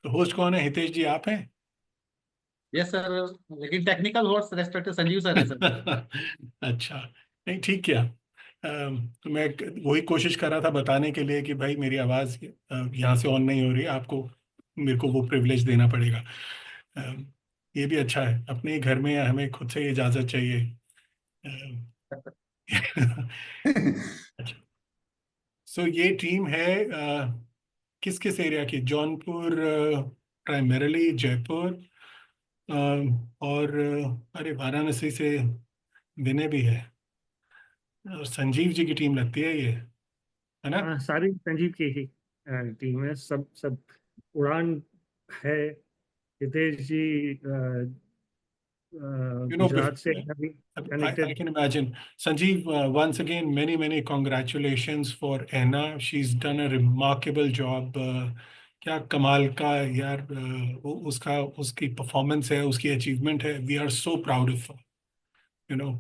तो होस्ट कौन है? हितेश जी आप हैं? Yes sir. लेकिन technical host respective Sanjeev sir है सर। अच्छा। नहीं ठीक किया। तो मैं वही कोशिश कर रहा था बताने के लिए कि भाई मेरी आवाज़ यहाँ से ऑन नहीं हो रही, आपको मेरे को वो प्रिविलेज देना पड़ेगा। अम, ये भी अच्छा है, अपने ही घर में हमें खुद से इजाज़त चाहिए। अम, अच्छा। सो ये टीम है किस किस एरिया की? जौनपुर, प्राइमरीली जयपुर, और अरे वाराणसी से विनय भी है, और संजीव जी की टीम लगती है ये, है ना? हाँ, सारी संजीव की ही टीम है। सब सब उड़ान है। हितेश जी You know, गुजरात से अभी I connected. can imagine. Sanjeev, once again, many, many congratulations for Anna. She's done a remarkable job. क्या कमाल का यार, उसका उसकी परफॉर्मेंस है, उसकी अचीवमेंट है। We are so proud of, you know.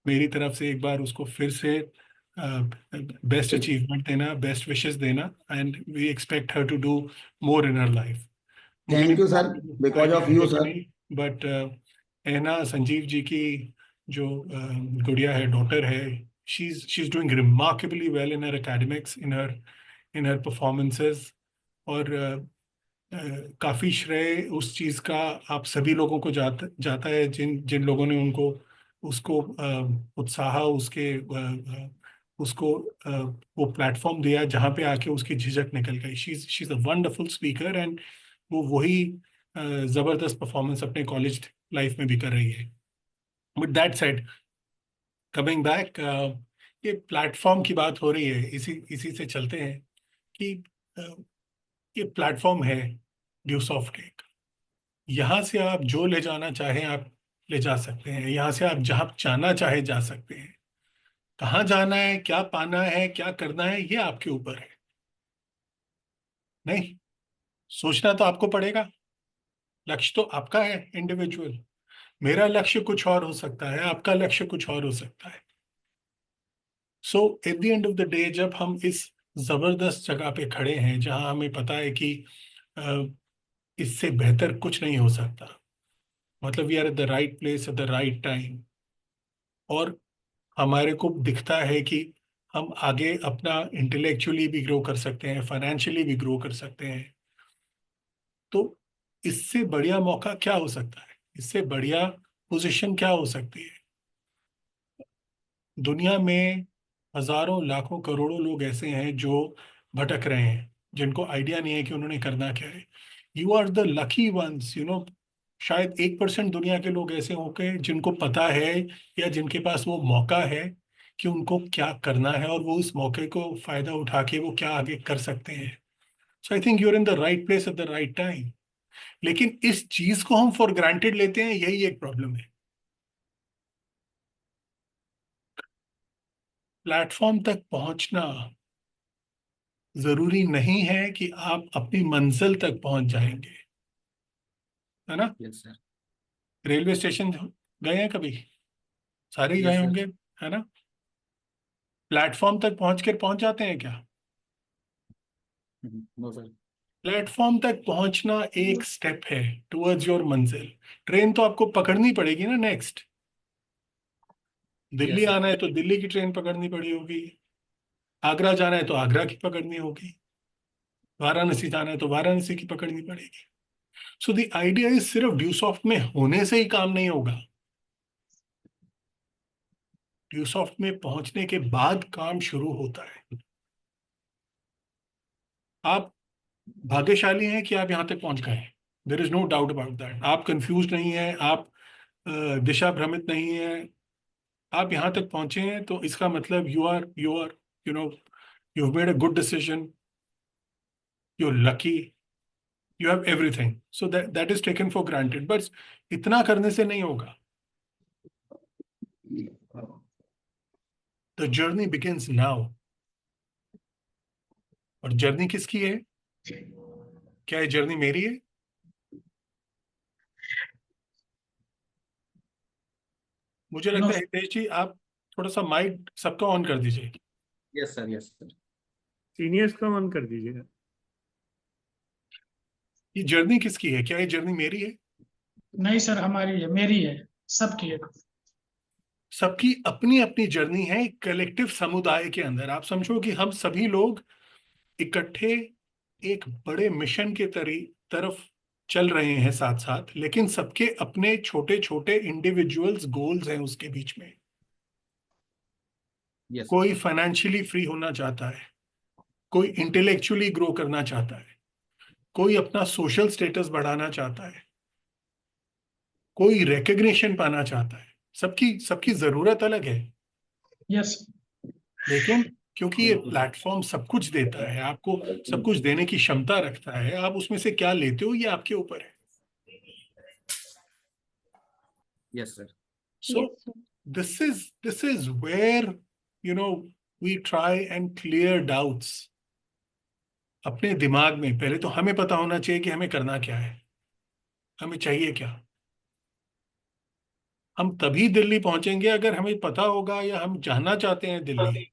मेरी तरफ से एक बार उसको फिर से बेस्ट अचीवमेंट देना, बेस्ट विशेस देना, and we expect her to do more in her life. मुझे थैंक नहीं यू पता sir, because of idea you है कि सर। नहीं, बट एना संजीव जी की जो गुड़िया है, डॉटर है, she is doing remarkably well in her academics, in her performances. और काफी श्रेय उस चीज का आप सभी लोगों को जाता जाता है, जिन जिन लोगों ने उनको उसको उत्साह, उसको वो प्लेटफॉर्म दिया जहाँ पे आके उसकी झिझक निकल गई। She is a wonderful speaker, and वो वही जबरदस्त परफॉर्मेंस अपने कॉलेज लाइफ में भी कर रही है। But that side, coming back, ये प्लेटफॉर्म की बात हो रही है, इसी इसी से चलते हैं कि अ, ये प्लेटफॉर्म है ड्यूसॉफ्ट एक। यहाँ से आप जो ले जाना चाहें आप ले जा सकते हैं, यहाँ से आप जहाँ जाना चाहे जा सकते हैं। कहाँ जाना है, क्या पाना है, क्या करना है, ये आपके ऊपर है। नहीं, सोचना तो आपको पड़ेगा। लक्ष्य तो आपका है इंडिविजुअल। मेरा लक्ष्य कुछ और हो सकता है, आपका लक्ष्य कुछ और हो सकता है। So at the end of the day, जब हम इस जबरदस्त जगह पे खड़े हैं जहां हमें पता है कि अ, इससे बेहतर कुछ नहीं हो सकता, मतलब we are at the right place at the right time, और हमारे को दिखता है कि हम आगे अपना इंटेलेक्चुअली भी ग्रो कर सकते हैं, फाइनेंशियली भी ग्रो कर सकते हैं, तो इससे बढ़िया मौका क्या हो सकता है? इससे बढ़िया पोजीशन क्या हो सकती है? दुनिया में हजारों लाखों करोड़ों लोग ऐसे हैं जो भटक रहे हैं, जिनको आइडिया नहीं है कि उन्होंने करना क्या है। You are the lucky ones, you know. शायद 1% दुनिया के लोग ऐसे होंगे जिनको पता है, या जिनके पास वो मौका है कि उनको क्या करना है, और वो उस मौके को फायदा उठा के वो क्या आगे कर सकते हैं। So I think you are in the right place at the right time. लेकिन इस चीज को हम फॉर ग्रांटेड लेते हैं, यही एक प्रॉब्लम है। प्लेटफॉर्म तक पहुंचना जरूरी नहीं है कि आप अपनी मंजिल तक पहुंच जाएंगे, है ना? Yes sir. रेलवे स्टेशन गए हैं कभी? सारे ही गए यस सर। होंगे, है ना? प्लेटफॉर्म तक पहुंच जाते हैं क्या? No sir. प्लेटफॉर्म तक पहुंचना एक स्टेप है टुवर्ड्स योर मंजिल। ट्रेन तो आपको पकड़नी पड़ेगी ना नेक्स्ट। Delhi yes sir. आना है तो दिल्ली की ट्रेन पकड़नी पड़ी होगी, आगरा जाना है तो आगरा की पकड़नी होगी, वाराणसी जाना है तो वाराणसी की पकड़नी पड़ेगी। सो द आइडिया इज, सिर्फ ड्यूसॉफ्ट में होने से ही काम नहीं होगा। ड्यूसॉफ्ट में पहुंचने के बाद काम शुरू होता है। आप भाग्यशाली हैं कि आप यहां तक पहुंच गए हैं। There is no doubt about that. आप कंफ्यूज नहीं हैं, आप दिशा भ्रमित नहीं हैं। आप यहां तक पहुंचे हैं तो इसका मतलब you are you know, you have made a good decision, you are lucky, you have everything, so that is taken for granted. But इतना करने से नहीं होगा। The journey begins now. और जर्नी किसकी है? क्या ये जर्नी मेरी है? मुझे नो। लगता है हितेश जी, आप थोड़ा सा माइक सबका ऑन कर दीजिए। Yes sir. Yes sir. Seniors का ऑन कर दीजिएगा। ये जर्नी किसकी है? क्या ये जर्नी मेरी है? नहीं सर, हमारी है, मेरी है, सबकी है। सबकी अपनी अपनी जर्नी है एक कलेक्टिव समुदाय के अंदर। आप समझो कि हम सभी लोग इकट्ठे एक बड़े मिशन के तरफ चल रहे हैं साथ साथ, लेकिन सबके अपने छोटे छोटे इंडिविजुअल्स गोल्स हैं उसके बीच में। Yes. कोई फाइनेंशियली फ्री होना चाहता है, कोई इंटेलेक्चुअली ग्रो करना चाहता है, कोई अपना सोशल स्टेटस बढ़ाना चाहता है, कोई रिकग्निशन पाना चाहता है। सबकी सबकी जरूरत अलग है, यस। लेकिन क्योंकि ये प्लेटफॉर्म सब कुछ देता है, आपको सब कुछ देने की क्षमता रखता है, आप उसमें से क्या लेते हो ये आपके ऊपर है। Yes, sir. So Yes, sir. this is where you know we try and clear doubts अपने दिमाग में। पहले तो हमें पता होना चाहिए कि हमें करना क्या है, हमें चाहिए क्या। हम तभी दिल्ली पहुंचेंगे अगर हमें पता होगा या हम जाना चाहते हैं दिल्ली,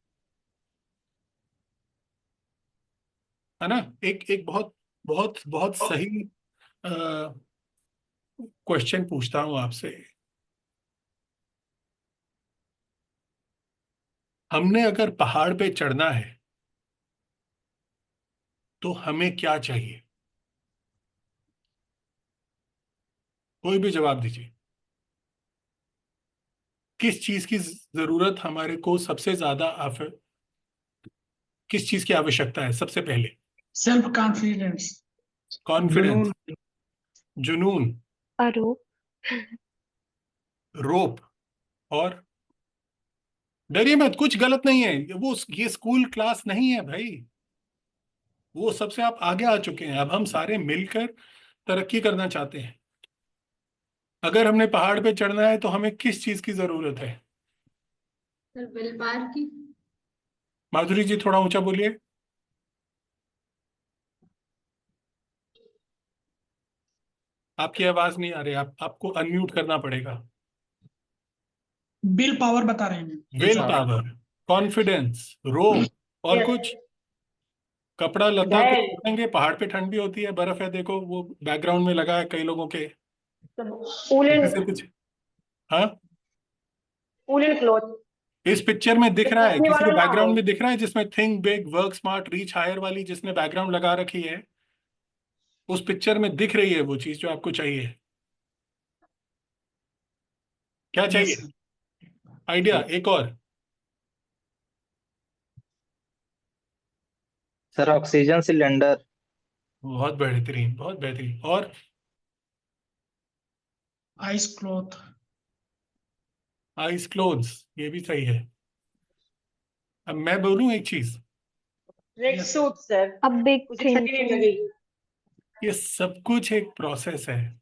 है ना। एक एक बहुत बहुत बहुत सही क्वेश्चन पूछता हूं आपसे। हमने अगर पहाड़ पे चढ़ना है तो हमें क्या चाहिए? कोई भी जवाब दीजिए। किस चीज की जरूरत हमारे को सबसे ज्यादा किस चीज की आवश्यकता है सबसे पहले? Self confidence. कॉन्फिडेंस, जुनून, आरोप। रोप, और डरिए मत, कुछ गलत नहीं है। ये स्कूल क्लास नहीं है भाई, वो सबसे आप आगे आ चुके हैं। अब हम सारे मिलकर तरक्की करना चाहते हैं। अगर हमने पहाड़ पे चढ़ना है तो हमें किस चीज की जरूरत है? सर विल पावर की। माधुरी जी थोड़ा ऊंचा बोलिए। आपकी आवाज नहीं आ रही, आपको अनम्यूट करना पड़ेगा। बिल पावर बता रहे हैं। विल पावर, कॉन्फिडेंस, रोप, और कुछ? कपड़ा लता को पहनेंगे, पहाड़ पे ठंड भी होती है, बर्फ है, देखो वो बैकग्राउंड में लगा है कई लोगों के। Woolen, किसी से कुछ? हाँ, woolen cloth. इस पिक्चर में दिख रहा है, पहनने किसी के वाला ना बैकग्राउंड हो। में दिख रहा है जिसमें think big work smart reach higher वाली जिसने बैकग्राउंड लगा रखी है, उस पिक्चर में दिख रही है वो चीज जो आपको चाहिए। क्या चाहिए? Yes. आइडिया एक और। Sir oxygen cylinder. बहुत बेहतरीन, बहुत बेहतरीन। और आइस क्लॉथ। आइस क्लोथ्स, ये भी सही है। अब मैं बोलूं एक चीज, Red Yes. suit, sir. A big उसे thing. ठंडी नहीं लगेगी। ये सब कुछ एक प्रोसेस है।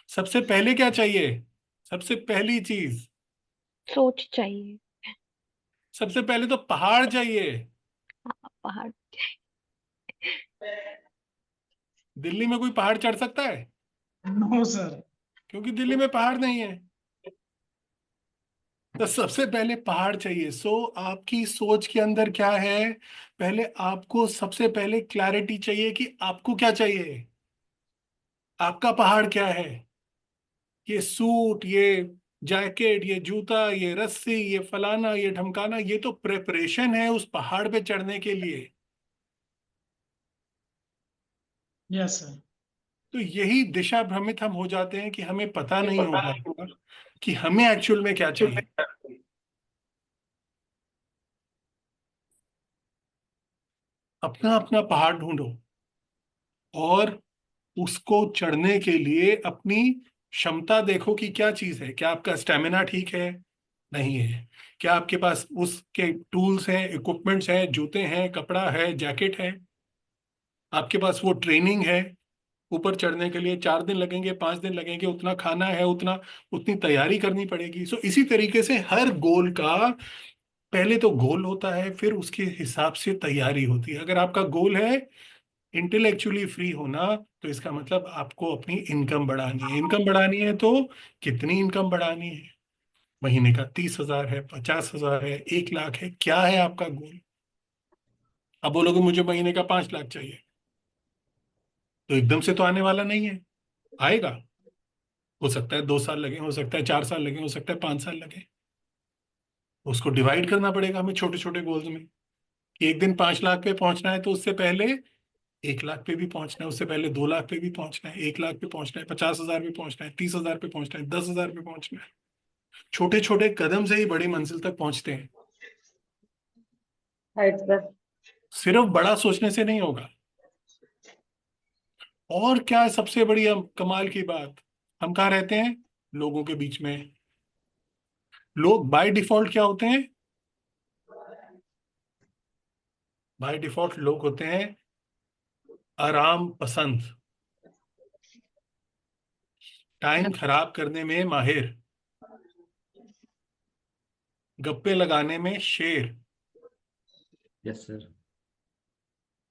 सबसे पहले क्या चाहिए? सबसे पहली चीज, सोच चाहिए। सबसे पहले तो पहाड़ चाहिए। पहाड़। दिल्ली में कोई पहाड़ चढ़ सकता है? No sir. क्योंकि दिल्ली में पहाड़ नहीं है। तो सबसे पहले पहाड़ चाहिए। आपकी सोच के अंदर क्या है? पहले आपको सबसे पहले क्लैरिटी चाहिए कि आपको क्या चाहिए, आपका पहाड़ क्या है। ये सूट, ये जैकेट, ये जूता, ये रस्सी, ये फलाना, ये ढमकाना, ये तो प्रेपरेशन है उस पहाड़ पे चढ़ने के लिए। Yes sir. तो यही दिशा भ्रमित हम हो जाते हैं कि हमें पता नहीं होगा कि हमें एक्चुअल में क्या चाहिए। अपना अपना पहाड़ ढूंढो और उसको चढ़ने के लिए अपनी क्षमता देखो कि क्या चीज है। क्या आपका स्टेमिना ठीक है? नहीं है। क्या आपके पास उसके टूल्स हैं, इक्विपमेंट्स हैं, जूते हैं, कपड़ा है, जैकेट है? आपके पास वो ट्रेनिंग है? ऊपर चढ़ने के लिए 4 दिन लगेंगे, 5 दिन लगेंगे, उतना खाना है, उतनी तैयारी करनी पड़ेगी। इसी तरीके से हर गोल का पहले तो गोल होता है, फिर उसके हिसाब से तैयारी होती है। अगर आपका गोल है इंटेलेक्चुअली फ्री होना, तो इसका मतलब आपको अपनी इनकम बढ़ानी है। इनकम बढ़ानी है तो कितनी इनकम बढ़ानी है? महीने का 30,000 है, 50,000 है, 1 लाख है? क्या है आपका गोल? अब बोलोगे मुझे महीने का 5 लाख चाहिए, तो एकदम से तो आने वाला नहीं है, आएगा। हो सकता है 2 साल लगे, हो सकता है 4 साल लगे, हो सकता है 5 साल लगे। उसको डिवाइड करना पड़ेगा हमें छोटे छोटे गोल्स में, कि एक दिन 5 लाख पे पहुंचना है तो उससे पहले 1 लाख पे भी पहुंचना है, उससे पहले 2 लाख पे भी पहुंचना है, 1 लाख पे पहुंचना है, 50,000 पे पहुंचना है, 30,000 पे पहुंचना है, 10,000 पे पहुंचना है। छोटे छोटे कदम से ही बड़ी मंजिल तक पहुंचते हैं। Right sir. सिर्फ बड़ा सोचने से नहीं होगा। और क्या है सबसे बड़ी कमाल की बात, हम कहाँ रहते हैं? लोगों के बीच में। लोग बाय डिफॉल्ट क्या होते हैं? बाय डिफॉल्ट लोग होते हैं आराम पसंद, टाइम खराब करने में माहिर, गप्पे लगाने में शेर, यस सर।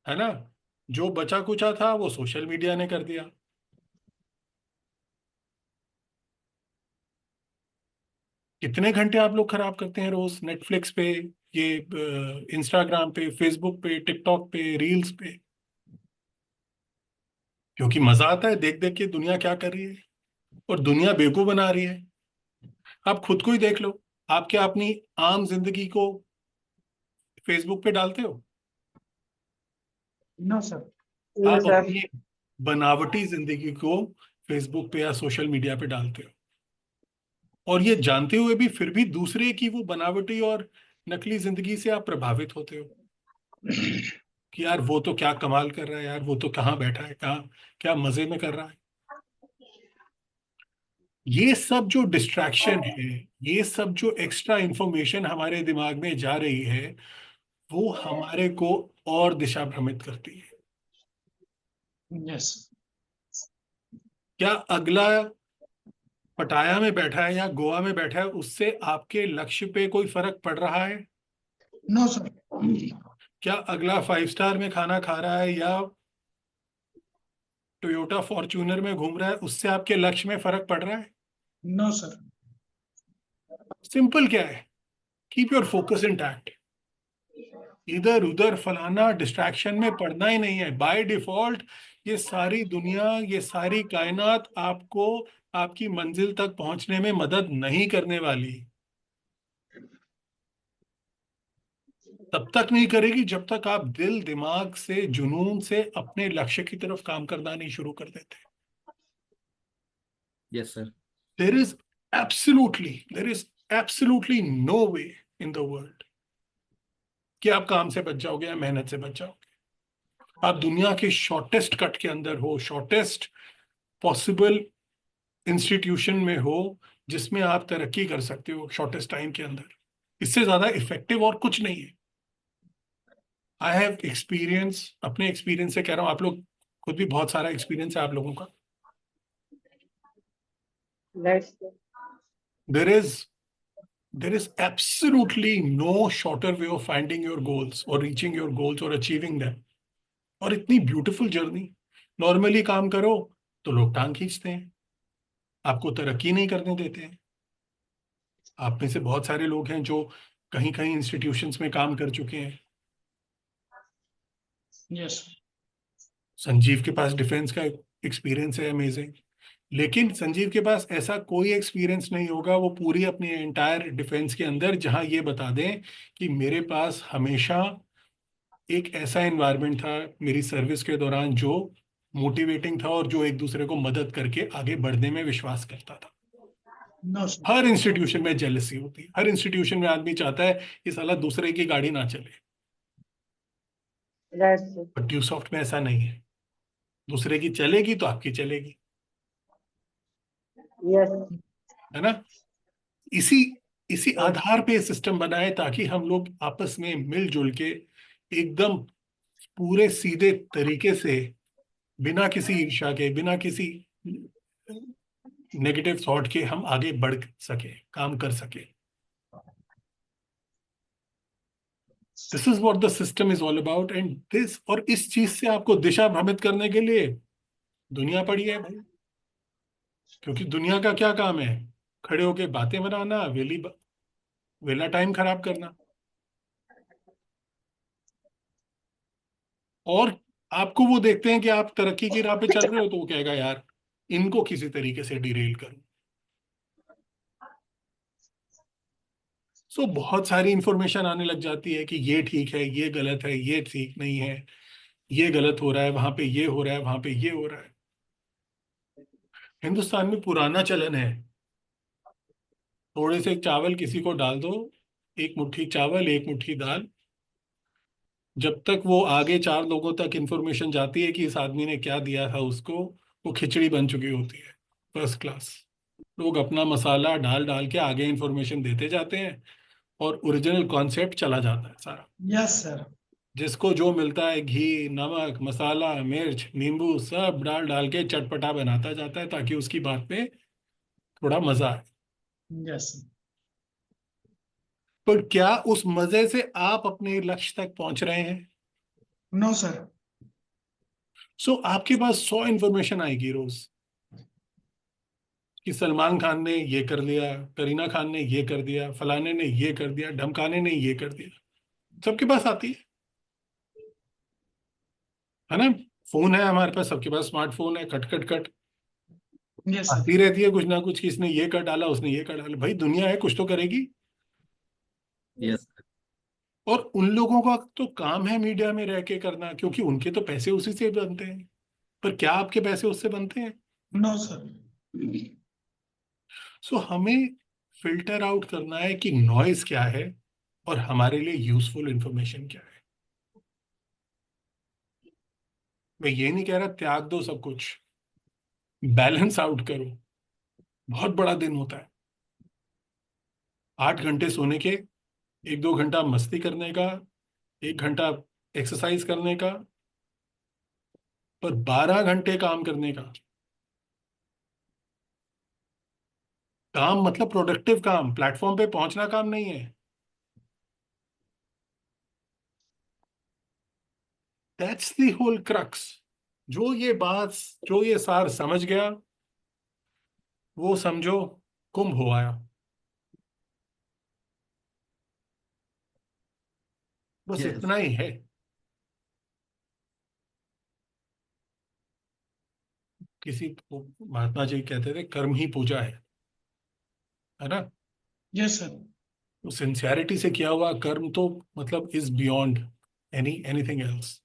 है ना? जो बचा कुचा था वो सोशल मीडिया ने कर दिया। कितने घंटे आप लोग खराब करते हैं रोज नेटफ्लिक्स पे, ये इंस्टाग्राम पे, फेसबुक पे, टिकटॉक पे, रील्स पे? क्योंकि मजा आता है देख देख के दुनिया क्या कर रही है, और दुनिया बेवकूफ बना रही है। आप खुद को ही देख लो, आप क्या अपनी आम जिंदगी को फेसबुक पे डालते हो? No sir. नहीं आप सर। अपनी बनावटी जिंदगी को फेसबुक पे या सोशल मीडिया पे डालते हो, और ये जानते हुए भी फिर भी दूसरे की वो बनावटी और नकली जिंदगी से आप प्रभावित होते हो, कि यार वो तो क्या कमाल कर रहा है, यार वो तो कहाँ बैठा है, कहाँ क्या मजे में कर रहा है। ये सब जो डिस्ट्रैक्शन है, ये सब जो एक्स्ट्रा इंफॉर्मेशन हमारे दिमाग में जा रही है, वो हमारे को और दिशा भ्रमित करती है। यस। क्या अगला पटाया में बैठा है या गोवा में बैठा है, उससे आपके लक्ष्य पे कोई फर्क पड़ रहा है? No sir. क्या अगला 5 स्टार में खाना खा रहा है या टोयोटा फॉर्च्यूनर में घूम रहा है, उससे आपके लक्ष्य में फर्क पड़ रहा है? No sir. सिंपल क्या है, कीप योर फोकस इंटैक्ट। इधर उधर फलाना डिस्ट्रैक्शन में पड़ना ही नहीं है। बाय डिफॉल्ट ये सारी दुनिया, ये सारी कायनात आपको आपकी मंजिल तक पहुंचने में मदद नहीं करने वाली। तब तक नहीं करेगी जब तक आप दिल दिमाग से जुनून से अपने लक्ष्य की तरफ काम करना नहीं शुरू कर देते। Yes sir. There is absolutely no way in the world कि आप काम से बच जाओगे या मेहनत से बच जाओगे। आप दुनिया के शॉर्टेस्ट कट के अंदर हो, शॉर्टेस्ट पॉसिबल इंस्टीट्यूशन में हो, जिसमें आप तरक्की कर सकते हो शॉर्टेस्ट टाइम के अंदर। इससे ज्यादा इफेक्टिव और कुछ नहीं है। आई हैव एक्सपीरियंस, अपने एक्सपीरियंस से कह रहा हूं, आप लोग खुद भी बहुत सारा एक्सपीरियंस है आप लोगों का। Right sir. there is absolutely no shorter way of finding your goals or reaching your goals or achieving them। और इतनी ब्यूटीफुल जर्नी। नॉर्मली काम करो तो लोग टांग खींचते हैं, आपको तरक्की नहीं करने देते हैं। आप में से बहुत सारे लोग हैं जो कहीं कहीं इंस्टीट्यूशंस में काम कर चुके हैं। यस। संजीव के पास डिफेंस का एक्सपीरियंस है, अमेजिंग। लेकिन संजीव के पास ऐसा कोई एक्सपीरियंस नहीं होगा वो पूरी अपनी एंटायर डिफेंस के अंदर, जहां ये बता दें कि मेरे पास हमेशा एक ऐसा एनवायरनमेंट था मेरी सर्विस के दौरान जो मोटिवेटिंग था और जो एक दूसरे को मदद करके आगे बढ़ने में विश्वास करता था। No sir. हर इंस्टीट्यूशन में जेलसी होती है, हर इंस्टीट्यूशन में आदमी चाहता है कि साला दूसरे की गाड़ी ना चले। Right sir. पर ड्यूसॉफ्ट में ऐसा नहीं है, दूसरे की चलेगी तो आपकी चलेगी, यस। है ना? इसी इसी आधार पे सिस्टम बनाए ताकि हम लोग आपस में मिलजुल के एकदम पूरे सीधे तरीके से, बिना किसी ईर्ष्या के, बिना किसी नेगेटिव थॉट के हम आगे बढ़ सके, काम कर सके। This is what the system is all about. And this, और इस चीज से आपको दिशा भ्रमित करने के लिए दुनिया पड़ी है भाई। क्योंकि दुनिया का क्या काम है? खड़े होके बातें बनाना, वेला टाइम खराब करना। और आपको वो देखते हैं कि आप तरक्की की राह पे चल रहे हो तो वो कहेगा यार इनको किसी तरीके से डिरेल करो। सो बहुत सारी इंफॉर्मेशन आने लग जाती है कि ये ठीक है, ये गलत है, ये ठीक नहीं है, ये गलत हो रहा है, वहां पे ये हो रहा है, वहां पे ये हो रहा है। हिंदुस्तान में पुराना चलन है, थोड़े से चावल किसी को डाल दो, एक मुट्ठी चावल एक मुट्ठी दाल, जब तक वो आगे 4 लोगों तक इंफॉर्मेशन जाती है कि इस आदमी ने क्या दिया था उसको, वो खिचड़ी बन चुकी होती है फर्स्ट क्लास। लोग अपना मसाला डाल डाल के आगे इंफॉर्मेशन देते जाते हैं और ओरिजिनल कॉन्सेप्ट चला जाता है सारा। Yes sir. जिसको जो मिलता है घी नमक मसाला मिर्च नींबू सब डाल डाल के चटपटा बनाता जाता है ताकि उसकी बात पे थोड़ा मजा आए। यस पर क्या उस मजे से आप अपने लक्ष्य तक पहुंच रहे हैं? No sir. सो आपके पास 100 इंफॉर्मेशन आएगी रोज कि सलमान खान ने ये कर लिया, करीना खान ने ये कर दिया, फलाने ने ये कर दिया, ढमकाने ने ये कर दिया, सबके पास आती है ना। फोन है हमारे पास, सबके पास स्मार्टफोन है, cut cut cut yes sir. आती रहती है कुछ ना कुछ कि इसने ये कर डाला उसने ये कर डाला। भाई दुनिया है, कुछ तो करेगी। Yes. और उन लोगों का तो काम है मीडिया में रह के करना, क्योंकि उनके तो पैसे उसी से बनते हैं। पर क्या आपके पैसे उससे बनते हैं? No sir. सो हमें फिल्टर आउट करना है कि नॉइज क्या है और हमारे लिए यूजफुल इंफॉर्मेशन क्या है। मैं ये नहीं कह रहा त्याग दो सब कुछ, बैलेंस आउट करो। बहुत बड़ा दिन होता है, 8 घंटे सोने के, 1-2 घंटा मस्ती करने का, 1 घंटा एक्सरसाइज करने का, पर 12 घंटे काम करने का। काम मतलब प्रोडक्टिव काम, प्लेटफॉर्म पे पहुंचना काम नहीं है। That's the whole crux. जो ये सार समझ गया वो समझो कुंभ हो आया। बस Yes. इतना ही है। किसी को महात्मा जी कहते थे कर्म ही पूजा है ना। Yes sir. तो सिंसियरिटी से किया हुआ कर्म तो मतलब इज बियॉन्ड एनीथिंग एल्स।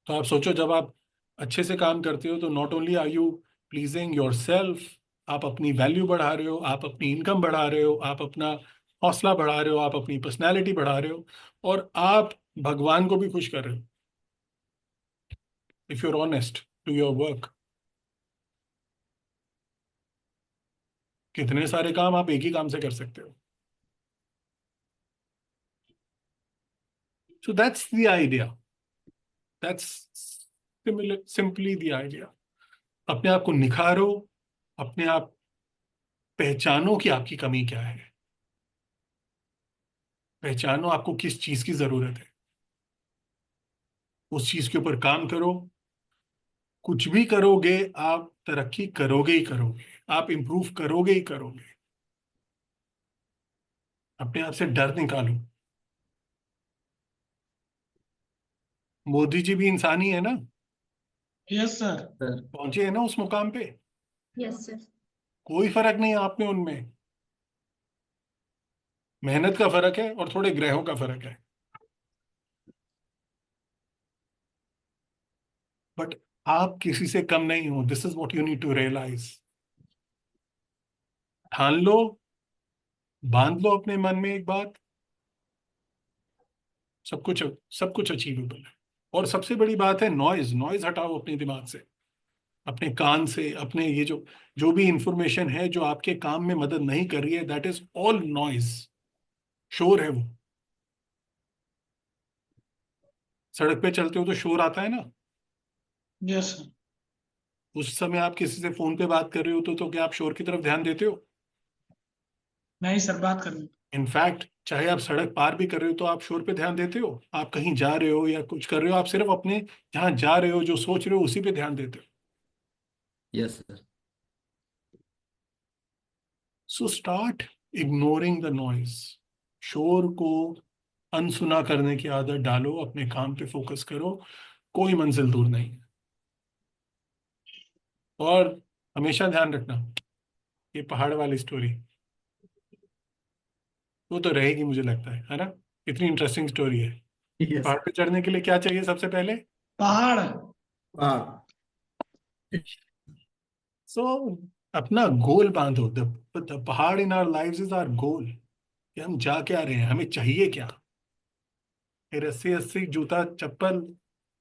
तो आप सोचो, जब आप अच्छे से काम करते हो तो not only are you pleasing yourself, आप अपनी वैल्यू बढ़ा रहे हो, आप अपनी इनकम बढ़ा रहे हो, आप अपना हौसला बढ़ा रहे हो, आप अपनी पर्सनैलिटी बढ़ा रहे हो, और आप भगवान को भी खुश कर रहे हो if you are honest to your work. कितने सारे काम आप एक ही काम से कर सकते हो। So that's the idea, that's simply the idea. अपने आप को निखारो, अपने आप पहचानो कि आपकी कमी क्या है, पहचानो आपको किस चीज की जरूरत है, उस चीज के ऊपर काम करो। कुछ भी करोगे आप तरक्की करोगे ही करोगे, आप इंप्रूव करोगे ही करोगे। अपने आप से डर निकालो। मोदी जी भी इंसान ही है ना, यस सर। Sir. पहुंचे है ना उस मुकाम पे। Yes sir. कोई फर्क नहीं है आप में उनमें, मेहनत का फर्क है और थोड़े ग्रहों का फर्क है। बट आप किसी से कम नहीं हो, this is what you need to realise. ठान लो, बांध लो अपने मन में एक बात, सब कुछ अचीवेबल है। और सबसे बड़ी बात है नॉइज, नॉइज हटाओ अपने दिमाग से, अपने कान से, अपने ये जो भी इंफॉर्मेशन है जो आपके काम में मदद नहीं कर रही है, दैट इज ऑल नॉइज, शोर है वो। सड़क पे चलते हो तो शोर आता है ना, यस सर। उस समय आप किसी से फोन पे बात कर रहे हो तो क्या आप शोर की तरफ ध्यान देते हो? नहीं सर, बात करनी। इनफैक्ट चाहे आप सड़क पार भी कर रहे हो तो आप शोर पे ध्यान देते हो? आप कहीं जा रहे हो या कुछ कर रहे हो, आप सिर्फ अपने जहां जा रहे हो जो सोच रहे हो उसी पे ध्यान देते हो। Yes, sir. So start ignoring the noise. शोर को अनसुना करने की आदत डालो, अपने काम पे फोकस करो। कोई मंजिल दूर नहीं है। और हमेशा ध्यान रखना, ये पहाड़ वाली स्टोरी वो तो रहेगी, मुझे लगता है ना। इतनी इंटरेस्टिंग स्टोरी है। Yes. पहाड़ पे चढ़ने के लिए क्या चाहिए सबसे पहले? पहाड़। हाँ, सो अपना गोल बांधो। द पहाड़ in our lives is our goal, कि हम जा क्या रहे हैं, हमें चाहिए क्या। ये रस्सी रस्सी जूता चप्पल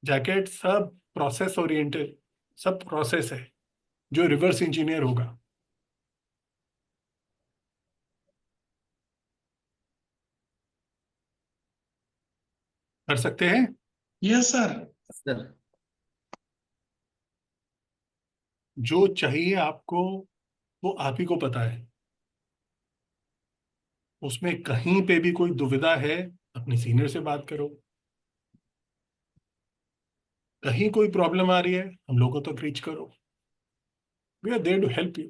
जैकेट सब प्रोसेस ओरिएंटेड, सब प्रोसेस है, जो रिवर्स इंजीनियर होगा। कर सकते हैं। Yes sir. sir. जो चाहिए आपको वो आप ही को पता है। उसमें कहीं पे भी कोई दुविधा है, अपने सीनियर से बात करो। कहीं कोई प्रॉब्लम आ रही है, हम लोगों तक रीच करो। We are there to help you.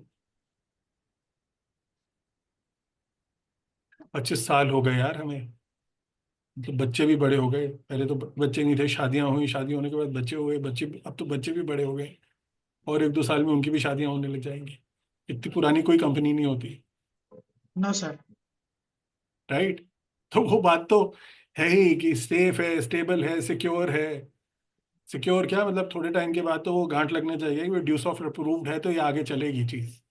25 साल हो गए यार हमें, मतलब बच्चे भी बड़े हो गए। पहले तो बच्चे नहीं थे, शादियां हुई, शादी होने के बाद बच्चे हुए, बच्चे अब तो बच्चे भी बड़े हो गए, और 1-2 साल में उनकी भी शादियां होने लग जाएंगी। इतनी पुरानी कोई कंपनी नहीं होती, नो सर। राइट? तो वो बात तो है ही कि सेफ है, स्टेबल है, सिक्योर है। सिक्योर क्या मतलब, थोड़े टाइम के बाद तो वो गांठ लगने चाहिए कि वो ड्यू सॉफ्ट अप्रूव्ड है, तो ये आगे चलेगी चीज।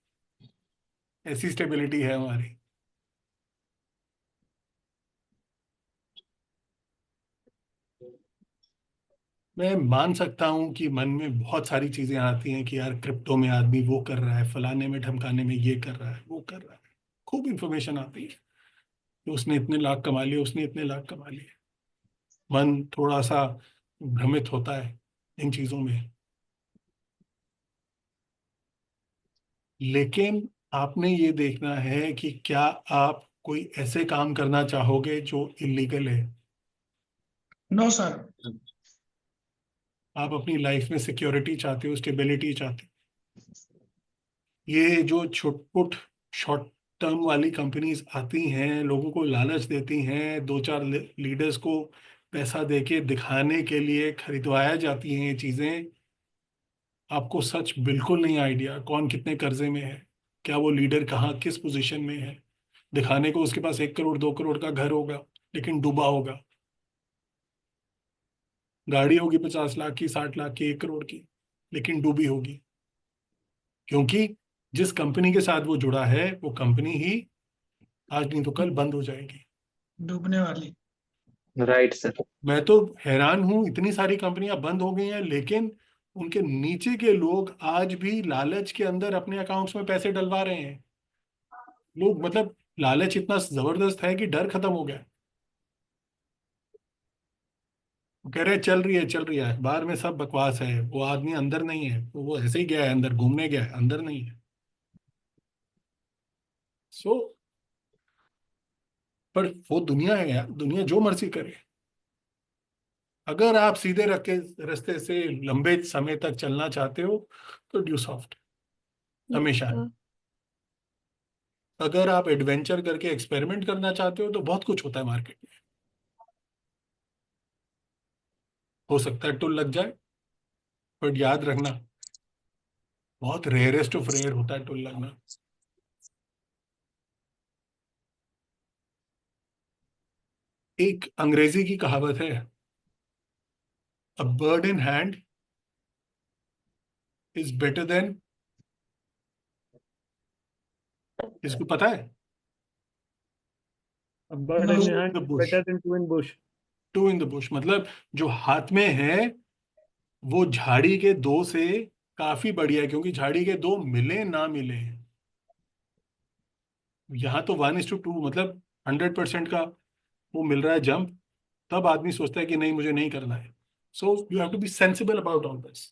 ऐसी स्टेबिलिटी है हमारी। मैं मान सकता हूँ कि मन में बहुत सारी चीजें आती हैं कि यार क्रिप्टो में आदमी वो कर रहा है, फलाने में ढमकाने में ये कर रहा है, वो कर रहा है। खूब इंफॉर्मेशन आती है कि उसने इतने लाख कमा लिए, उसने इतने लाख कमा लिए। मन थोड़ा सा भ्रमित होता है इन चीजों में। लेकिन आपने ये देखना है कि क्या आप कोई ऐसे काम करना चाहोगे जो इलीगल है। No sir. आप अपनी लाइफ में सिक्योरिटी चाहते हो, स्टेबिलिटी चाहते हो। ये जो छुटपुट शॉर्ट टर्म वाली कंपनीज आती हैं, लोगों को लालच देती हैं, 2-4 लीडर्स को पैसा देके दिखाने के लिए खरीदवाया जाती हैं ये चीजें। आपको सच बिल्कुल नहीं आइडिया कौन कितने कर्जे में है, क्या वो लीडर कहाँ किस पोजीशन में है। दिखाने को उसके पास 1 करोड़ 2 करोड़ का घर होगा, लेकिन डूबा होगा। गाड़ी होगी 50 लाख की, 60 लाख की, 1 करोड़ की, लेकिन डूबी होगी। क्योंकि जिस कंपनी के साथ वो जुड़ा है वो कंपनी ही आज नहीं तो कल बंद हो जाएगी। डूबने वाली। Right sir. मैं तो हैरान हूं, इतनी सारी कंपनियां बंद हो गई हैं, लेकिन उनके नीचे के लोग आज भी लालच के अंदर अपने अकाउंट्स में पैसे डलवा रहे हैं। लोग मतलब लालच इतना जबरदस्त है कि डर खत्म हो गया। वो कह रहे हैं चल रही है, चल रही है, बाहर में सब बकवास है, वो आदमी अंदर नहीं है, वो ऐसे ही गया है अंदर, घूमने गया है, अंदर नहीं है। सो पर वो दुनिया है यार, दुनिया जो मर्जी करे। अगर आप सीधे रखे रास्ते से लंबे समय तक चलना चाहते हो तो ड्यू सॉफ्ट हमेशा है। अगर आप एडवेंचर करके एक्सपेरिमेंट करना चाहते हो तो बहुत कुछ होता है मार्केट में। हो सकता है टुल लग जाए, बट याद रखना बहुत रेयरेस्ट ऑफ रेयर होता है टुल लगना। एक अंग्रेजी की कहावत है, a bird in hand is better than, इसको पता है? A bird in Two the in hand the is bush, better than two in bush. Two in the bush मतलब जो हाथ में है वो झाड़ी के दो से काफी बढ़िया है, क्योंकि झाड़ी के दो मिले ना मिले, यहाँ तो 1:2 मतलब 100% का वो मिल रहा है जंप। तब आदमी सोचता है कि नहीं मुझे नहीं करना है। So you have to be sensible about all this.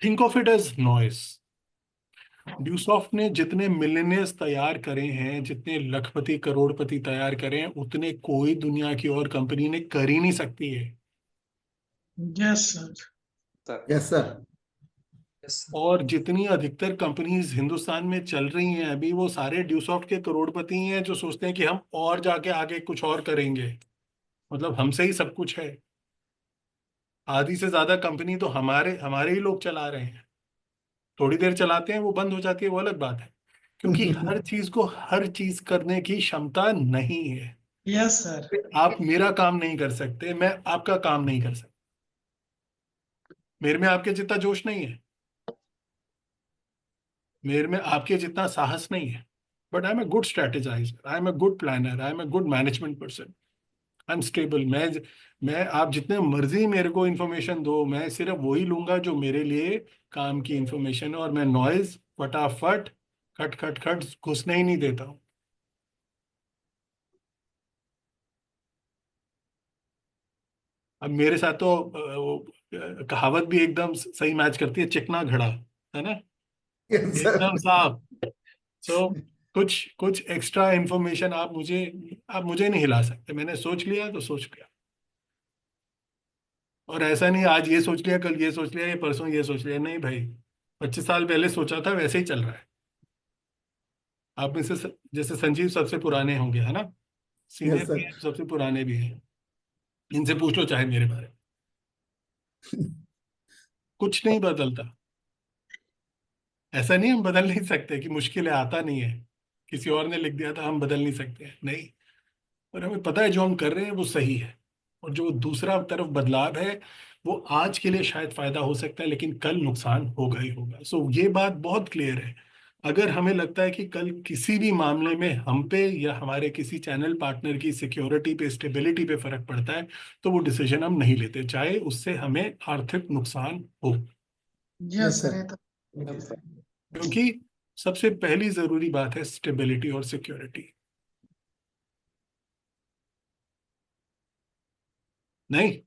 Think of it as noise. ड्यूसॉफ्ट ने जितने मिलियनियर्स तैयार करे हैं, जितने लखपति करोड़पति तैयार करे हैं, उतने कोई दुनिया की और कंपनी ने कर ही नहीं सकती है। Yes sir. Yes, sir. और जितनी अधिकतर कंपनीज हिंदुस्तान में चल रही हैं अभी, वो सारे ड्यूसॉफ्ट के करोड़पति हैं जो सोचते हैं कि हम और जाके आगे कुछ और करेंगे, मतलब हमसे ही सब कुछ है। आधी से ज्यादा कंपनी तो हमारे हमारे ही लोग चला रहे हैं। थोड़ी देर चलाते हैं, वो बंद हो जाती है, वो अलग बात है, क्योंकि हर चीज को हर चीज करने की क्षमता नहीं है। Yes sir. आप मेरा काम नहीं कर सकते, मैं आपका काम नहीं कर सकता। मेरे में आपके जितना जोश नहीं है, मेरे में आपके जितना साहस नहीं है, but I am a good strategizer, I am a good planner, I am a good management person, I am stable. मैं आप जितने मर्जी मेरे को इन्फॉर्मेशन दो, मैं सिर्फ वही लूंगा जो मेरे लिए काम की इन्फॉर्मेशन है, और मैं नॉइज फटाफट खट खट खट घुसने ही नहीं देता हूँ। अब मेरे साथ तो कहावत भी एकदम सही मैच करती है, चिकना घड़ा, है ना, एकदम साफ। सो कुछ कुछ एक्स्ट्रा इन्फॉर्मेशन आप मुझे नहीं हिला सकते। मैंने सोच लिया तो सोच लिया, और ऐसा नहीं आज ये सोच लिया, कल ये सोच लिया, ये परसों ये सोच लिया, नहीं भाई। 25 साल पहले सोचा था, वैसे ही चल रहा है। आप में से जैसे संजीव सबसे पुराने होंगे, है ना, सीनियर भी हैं, सबसे पुराने भी हैं, इनसे पूछ लो चाहे मेरे बारे में। कुछ नहीं बदलता। ऐसा नहीं हम बदल नहीं सकते कि मुश्किल है, आता नहीं है, किसी और ने लिख दिया था हम बदल नहीं सकते, नहीं। और हमें पता है जो हम कर रहे हैं वो सही है, और जो दूसरा तरफ बदलाव है वो आज के लिए शायद फायदा हो सकता है, लेकिन कल नुकसान होगा ही होगा। सो ये बात बहुत क्लियर है। अगर हमें लगता है कि कल किसी भी मामले में हम पे या हमारे किसी चैनल पार्टनर की सिक्योरिटी पे, स्टेबिलिटी पे फर्क पड़ता है, तो वो डिसीजन हम नहीं लेते, चाहे उससे हमें आर्थिक नुकसान हो। यस सर, ये तो क्योंकि सबसे पहली जरूरी बात है स्टेबिलिटी और सिक्योरिटी। नहीं,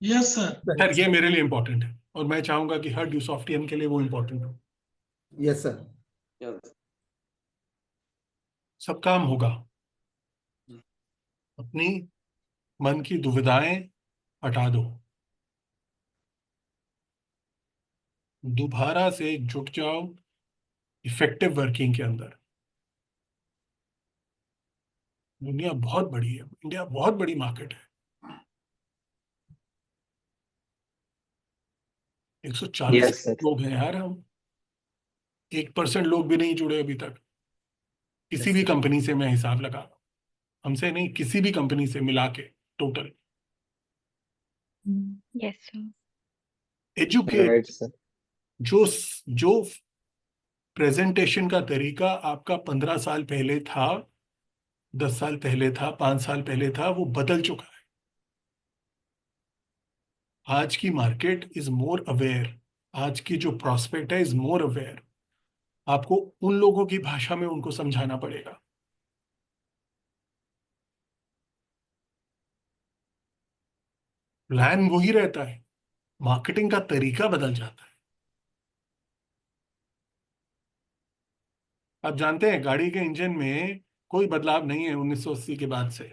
यस सर। खैर ये मेरे लिए इंपॉर्टेंट है, और मैं चाहूंगा कि हर ड्यूसॉफ्टियन के लिए वो इंपॉर्टेंट हो। Yes sir. सब काम होगा, अपनी मन की दुविधाएं हटा दो, दोबारा से जुट जाओ इफेक्टिव वर्किंग के अंदर। दुनिया बहुत बड़ी है, इंडिया बहुत बड़ी मार्केट है। 140 यस सर। लोग हैं यार हम, 1% लोग भी नहीं जुड़े अभी तक। किसी भी कंपनी से मैं हिसाब लगा रहा हूं, हमसे नहीं, किसी भी कंपनी से मिला के total. Yes sir. Educate, right sir. जो जो प्रेजेंटेशन का तरीका आपका 15 साल पहले था, 10 साल पहले था, 5 साल पहले था, वो बदल चुका है। आज की मार्केट इज मोर अवेयर, आज की जो प्रॉस्पेक्ट है इज मोर अवेयर। आपको उन लोगों की भाषा में उनको समझाना पड़ेगा। प्लान वही रहता है, मार्केटिंग का तरीका बदल जाता है। आप जानते हैं गाड़ी के इंजन में कोई बदलाव नहीं है 1980 के बाद से।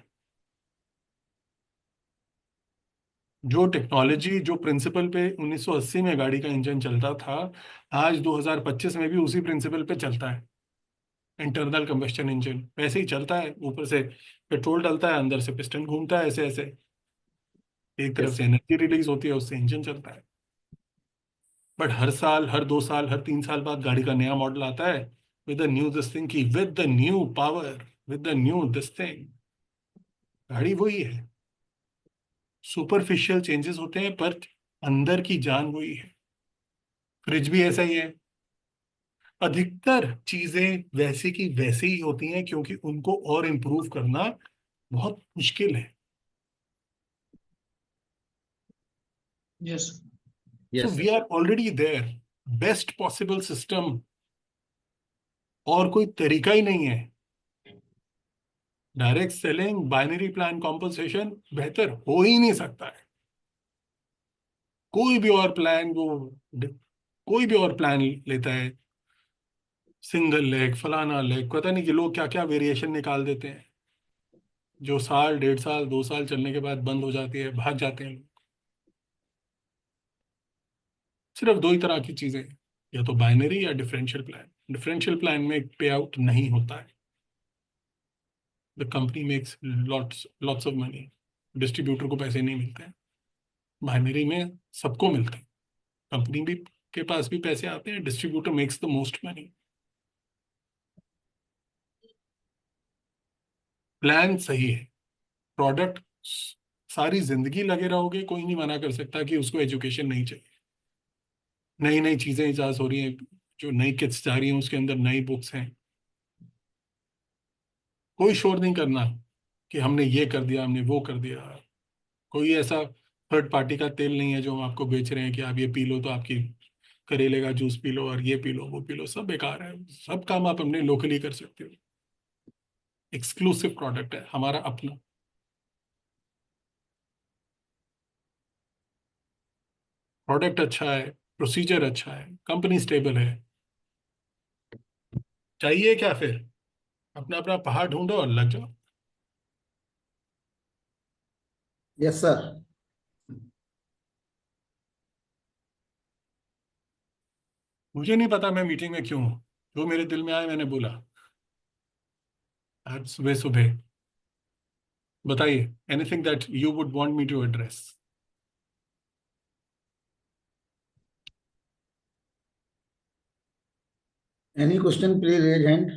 जो टेक्नोलॉजी, जो प्रिंसिपल पे 1980 में गाड़ी का इंजन चलता था, आज 2025 में भी उसी प्रिंसिपल पे चलता है। इंटरनल कंबस्शन इंजन वैसे ही चलता है, ऊपर से पेट्रोल डलता है, अंदर से पिस्टन घूमता है, ऐसे ऐसे एक तरफ से एनर्जी रिलीज होती है, उससे इंजन चलता है। बट हर साल, हर 2 साल, हर 3 साल बाद गाड़ी का नया मॉडल आता है with the new this thing, की with the new power, with the new this thing. गाड़ी वही है, सुपरफिशियल चेंजेस होते हैं पर अंदर की जान वही है। फ्रिज भी ऐसा ही है, अधिकतर चीजें वैसे की वैसे ही होती हैं, क्योंकि उनको और इम्प्रूव करना बहुत मुश्किल है। Yes. So Yes, we are already there, best possible system, और कोई तरीका ही नहीं है। Direct selling, binary plan compensation बेहतर हो ही नहीं सकता है। कोई भी और प्लान वो कोई भी और प्लान लेता है, सिंगल लेग, फलाना लेग, पता नहीं कि लोग क्या क्या वेरिएशन निकाल देते हैं, जो साल, 1.5 साल, 2 साल चलने के बाद बंद हो जाती है, भाग जाते हैं लोग। सिर्फ दो ही तरह की चीजें हैं, या तो बाइनरी या डिफरेंशियल प्लान। डिफरेंशियल प्लान में पे आउट नहीं होता है, the company makes lots lots of money, distributor को पैसे नहीं मिलते हैं। बाइनरी में सबको मिलते हैं, कंपनी भी के पास भी पैसे आते हैं, distributor makes the most money. Plan सही है, प्रोडक्ट सारी जिंदगी लगे रहोगे, कोई नहीं मना कर सकता कि उसको एजुकेशन नहीं चाहिए। नई नई चीजें इजाज हो रही हैं, जो नई किट्स जा रही हैं उसके अंदर नई बुक्स हैं। कोई शोर नहीं करना कि हमने ये कर दिया, हमने वो कर दिया। कोई ऐसा थर्ड पार्टी का तेल नहीं है जो हम आपको बेच रहे हैं कि आप ये पी लो तो आपकी करेले का जूस पी लो और ये पी लो वो पी लो, सब बेकार है। सब काम आप अपने लोकली कर सकते हो। एक्सक्लूसिव प्रोडक्ट है हमारा अपना। प्रोडक्ट अच्छा है, प्रोसीजर अच्छा है, कंपनी स्टेबल है। चाहिए क्या फिर? अपना अपना पहाड़ ढूंढो और लग जाओ। Yes sir. मुझे नहीं पता मैं मीटिंग में क्यों हूं, जो मेरे दिल में आया मैंने बोला। आज सुबह सुबह बताइए, anything that you would want me to address. Any question please raise hand.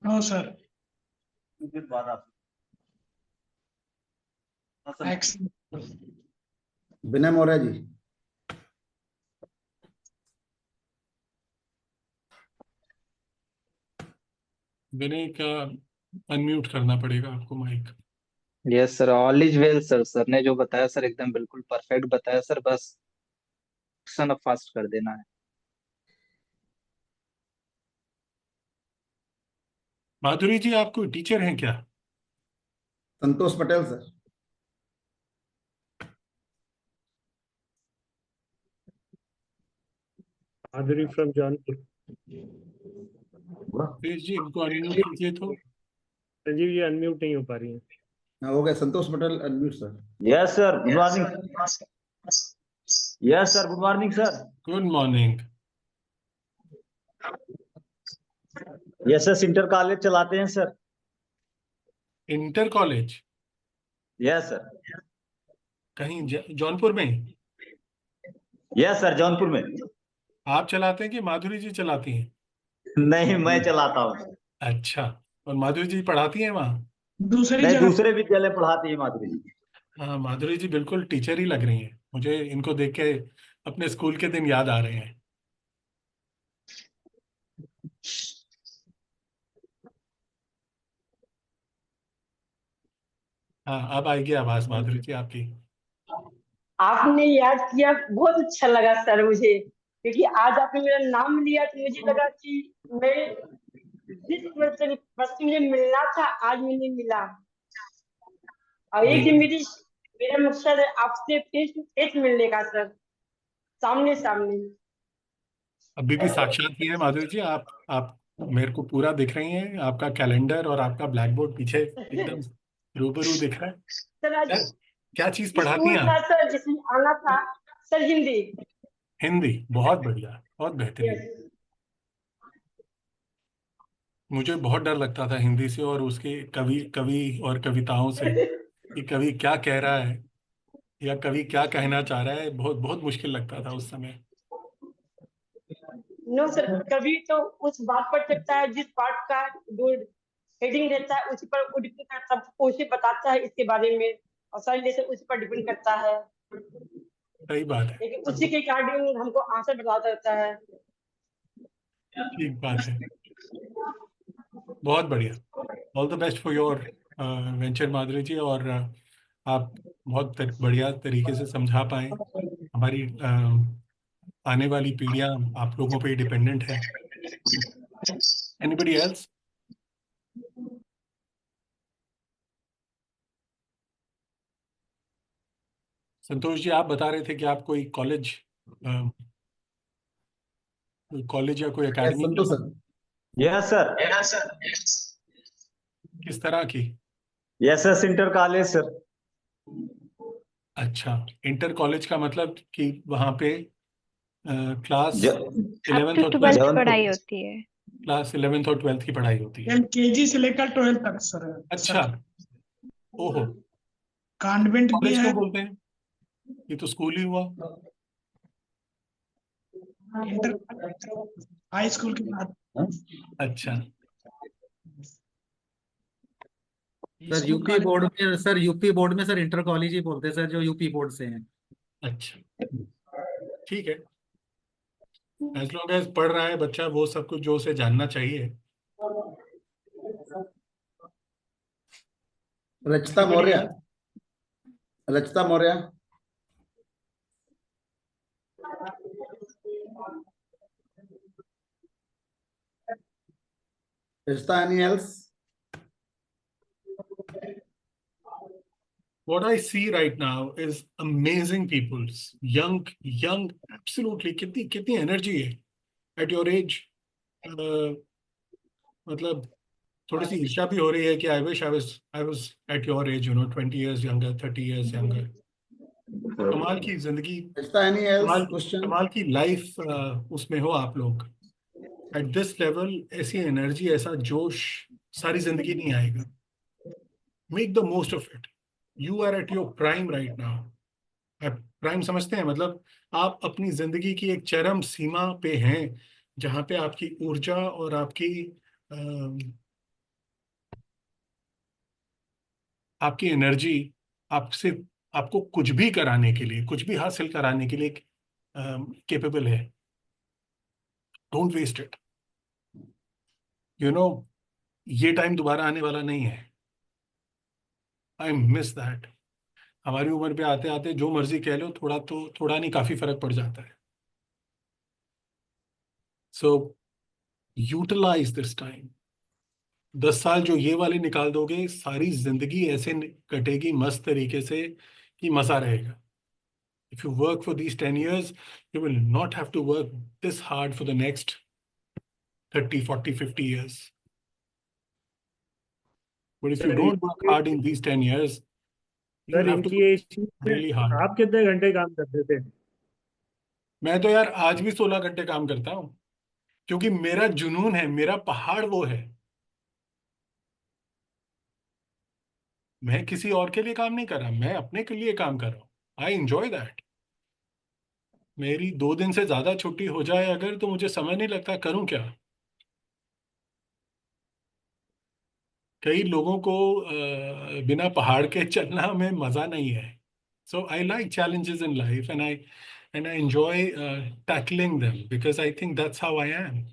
No sir. Excellent. Vinay Maurya ji. Vinay का अनम्यूट करना पड़ेगा आपको mic. Yes sir, all is well sir. Sir ने जो बताया सर एकदम बिल्कुल परफेक्ट बताया सर, बस सन ऑफ फास्ट कर देना है। माधुरी जी, आप कोई टीचर हैं क्या? Santosh Patel sir. Madhuri from Jaunpur. Please ji इनको अनम्यूट कीजिए तो। संजीव जी अनम्यूट नहीं हो पा रही है। हाँ हो गया, Santosh Patel unmute sir. Yes sir, good morning. Yes sir, good morning sir. Good morning. Yes sir, inter college चलाते हैं sir. Inter college? Yes sir. कहीं जौनपुर में? यस सर, जौनपुर में। आप चलाते हैं कि माधुरी जी चलाती हैं? नहीं, मैं चलाता हूँ। अच्छा, और माधुरी जी पढ़ाती हैं वहाँ? दूसरी नहीं, जगह दूसरे विद्यालय पढ़ाती है माधुरी जी। हाँ, माधुरी जी बिल्कुल टीचर ही लग रही हैं मुझे। इनको देख के अपने स्कूल के दिन याद आ रहे हैं। हाँ, अब आएगी आवाज माधुरी जी आपकी। आपने याद किया, बहुत अच्छा लगा सर मुझे, क्योंकि आज आपने मेरा नाम लिया तो मुझे लगा कि मैं जिस पर्सन से मुझे मिलना था आज मुझे मिला। और एक ही मेरा मकसद है आपसे फेस टू फेस मिलने का सर, सामने सामने। अभी भी साक्षात ही है माधुरी जी। आप मेरे को पूरा दिख रही हैं। आपका कैलेंडर और आपका ब्लैक बोर्ड पीछे एकदम रूबरू दिख रहा है। सर आज क्या चीज पढ़ाती स्कूल हैं था आप? सर जिसमें आना था सर, हिंदी। हिंदी? बहुत बढ़िया, बहुत बेहतरीन। यस। मुझे बहुत डर लगता था हिंदी से और उसके कवि कवि और कविताओं से, कि कवि क्या कह रहा है या कवि क्या कहना चाह रहा है। बहुत बहुत मुश्किल लगता था उस समय। नो सर, कभी तो उस बात पर चलता है जिस पार्ट का जो हेडिंग रहता है उसी पर वो डिपेंड करता है, उसे बताता है इसके बारे में, और सारी लेसन उसी पर डिपेंड करता है। सही बात है, लेकिन उसी के अकॉर्डिंग हमको आंसर बताता रहता है। ठीक बात है। बहुत बढ़िया। All the best for your venture Madhuri ji. और आप बहुत बढ़िया तरीके से समझा पाए। हमारी आने वाली पीढ़ियां आप लोगों पे डिपेंडेंट है। Anybody else? संतोष जी, आप बता रहे थे कि आप कोई कॉलेज या कोई एकेडमी संतोष सर। Yes sir. किस तरह की? Yes sir, inter college sir. अच्छा, इंटर कॉलेज का मतलब कि वहाँ पे क्लास अप 11th टू और 12th 12th, पढ़ाई होती है। क्लास 11th और 12th की पढ़ाई होती है। LKG से लेकर 12th तक सर। अच्छा, ओहो। कॉन्वेंट भी कॉलेज है। क्यों बोलते हैं? ये तो स्कूल ही हुआ। इंटर हाई स्कूल के बाद अच्छा, सर यूपी बोर्ड में, सर यूपी बोर्ड में सर इंटर कॉलेज ही बोलते हैं सर, जो यूपी बोर्ड से हैं। अच्छा, ठीक है। एज लॉन्ग एज पढ़ रहा है बच्चा, वो सब कुछ जो उसे जानना चाहिए। Rachita Maurya, Rachita Maurya, Rachita, any else? What I see right now is amazing peoples, young, absolutely. कितनी एनर्जी है at your age. मतलब थोड़ी सी ईर्ष्या भी हो रही है कि I wish I was at your age, 20 years younger, 30 years younger. कमाल की जिंदगी, रचिता, एनी एल्स क्वेश्चन? कमाल की लाइफ उसमें हो आप लोग। एट दिस लेवल ऐसी एनर्जी, ऐसा जोश सारी जिंदगी नहीं आएगा। Make the most of it. You are at your prime right now. Prime समझते हैं, मतलब आप अपनी जिंदगी की एक चरम सीमा पे हैं, जहां पे आपकी ऊर्जा और आपकी एनर्जी आपसे, आपको कुछ भी कराने के लिए, कुछ भी हासिल कराने के लिए केपेबल है। Don't waste it. ये टाइम दोबारा आने वाला नहीं है। I miss that. हमारी उम्र पे आते आते जो मर्जी कह लो, थोड़ा नहीं, काफी फर्क पड़ जाता है। सो यूटिलाइज दिस टाइम। 10 साल जो ये वाले निकाल दोगे, सारी जिंदगी ऐसे कटेगी मस्त तरीके से कि मजा रहेगा। If you work for these 10 years, you will not have to work this hard for the next 30, 40, 50 years. But if you sir don't work hard in these 10 years, you will sir have to इनकी as में really hard. आप कितने घंटे काम करते थे? मैं तो यार आज भी 16 घंटे काम करता हूँ, क्योंकि मेरा जुनून है, मेरा पहाड़ वो है। मैं किसी और के लिए काम नहीं कर रहा, मैं अपने के लिए काम कर रहा हूँ। I enjoy that. मेरी 2 दिन से ज्यादा छुट्टी हो जाए अगर, तो मुझे समय नहीं लगता करूं क्या। कई लोगों को बिना पहाड़ के चलना में मजा नहीं है। So I like challenges in life, and I enjoy tackling them, because I think that's how I am.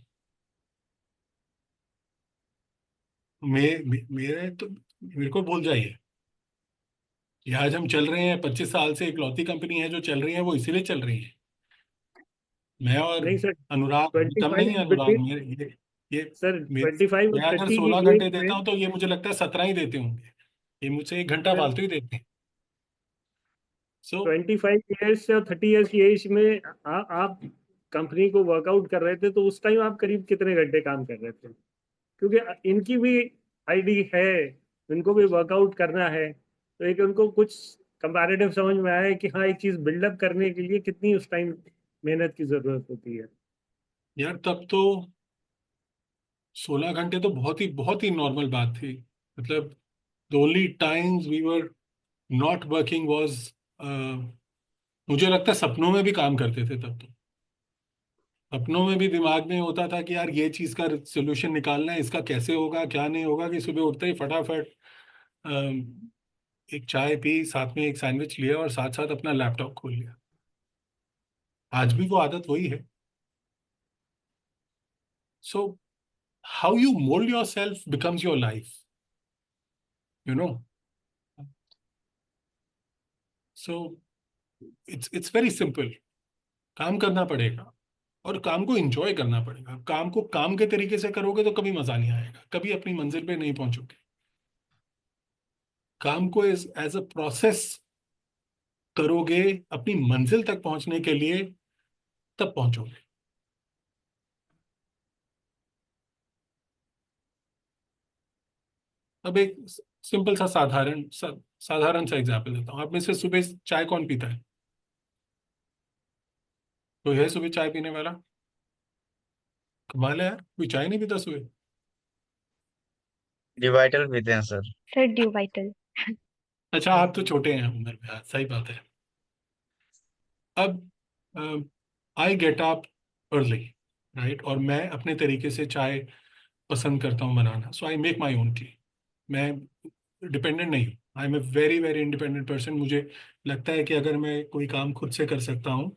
मेरे को भूल जाइए, ये आज हम चल रहे हैं 25 साल से, इकलौती कंपनी है जो चल रही है, वो इसीलिए चल रही है। मैं और नहीं सर, अनुराग, कम नहीं है 25 अनुराग बिटवीन मेरे, ये सर मेरे 25 और मैं अगर 30 की 16 एज घंटे में, देता हूँ तो ये मुझे लगता है 17 ही देते होंगे। ये मुझसे 1 घंटा सर फालतू ही देते हैं। सो 25 ईयर्स और 30 ईयर्स की एज में आप कंपनी को वर्कआउट कर रहे थे, तो उस टाइम आप करीब कितने घंटे काम कर रहे थे? क्योंकि इनकी भी आईडी है, इनको भी वर्कआउट करना है, तो एक उनको कुछ कंपैरेटिव समझ में आया है कि हाँ, एक चीज बिल्डअप करने के लिए कितनी उस टाइम मेहनत की जरूरत होती है। यार तब तो 16 घंटे तो बहुत ही नॉर्मल बात थी। मतलब the only times we were not working was, मुझे लगता है सपनों में भी काम करते थे तब तो। सपनों में भी दिमाग में होता था कि यार ये चीज का सोल्यूशन निकालना है, इसका कैसे होगा क्या नहीं होगा, कि सुबह उठते ही फटाफट एक चाय पी, साथ में एक सैंडविच लिया और साथ साथ अपना लैपटॉप खोल लिया। आज भी वो आदत वही है। So how you mould your self becomes your life, you know. So it's very simple. काम करना पड़ेगा और काम को एंजॉय करना पड़ेगा। काम को काम के तरीके से करोगे तो कभी मजा नहीं आएगा, कभी अपनी मंजिल पे नहीं पहुंचोगे। काम को एज अ प्रोसेस करोगे अपनी मंजिल तक पहुंचने के लिए, तब पहुंचोगे। अब एक सिंपल सा साधारण सा एग्जाम्पल देता हूँ। आप में से सुबह चाय कौन पीता है? कोई है सुबह चाय पीने वाला? कमाल है यार, कोई चाय नहीं पीता सुबह। डिवाइटल पीते हैं सर। Sir due vital. अच्छा, आप तो छोटे हैं उम्र में, हाँ, सही बात है। अब I get up early, right, और मैं अपने तरीके से चाय पसंद करता हूँ बनाना, so I make my own tea. मैं डिपेंडेंट नहीं हूँ, I am a very very independent person. मुझे लगता है कि अगर मैं कोई काम खुद से कर सकता हूँ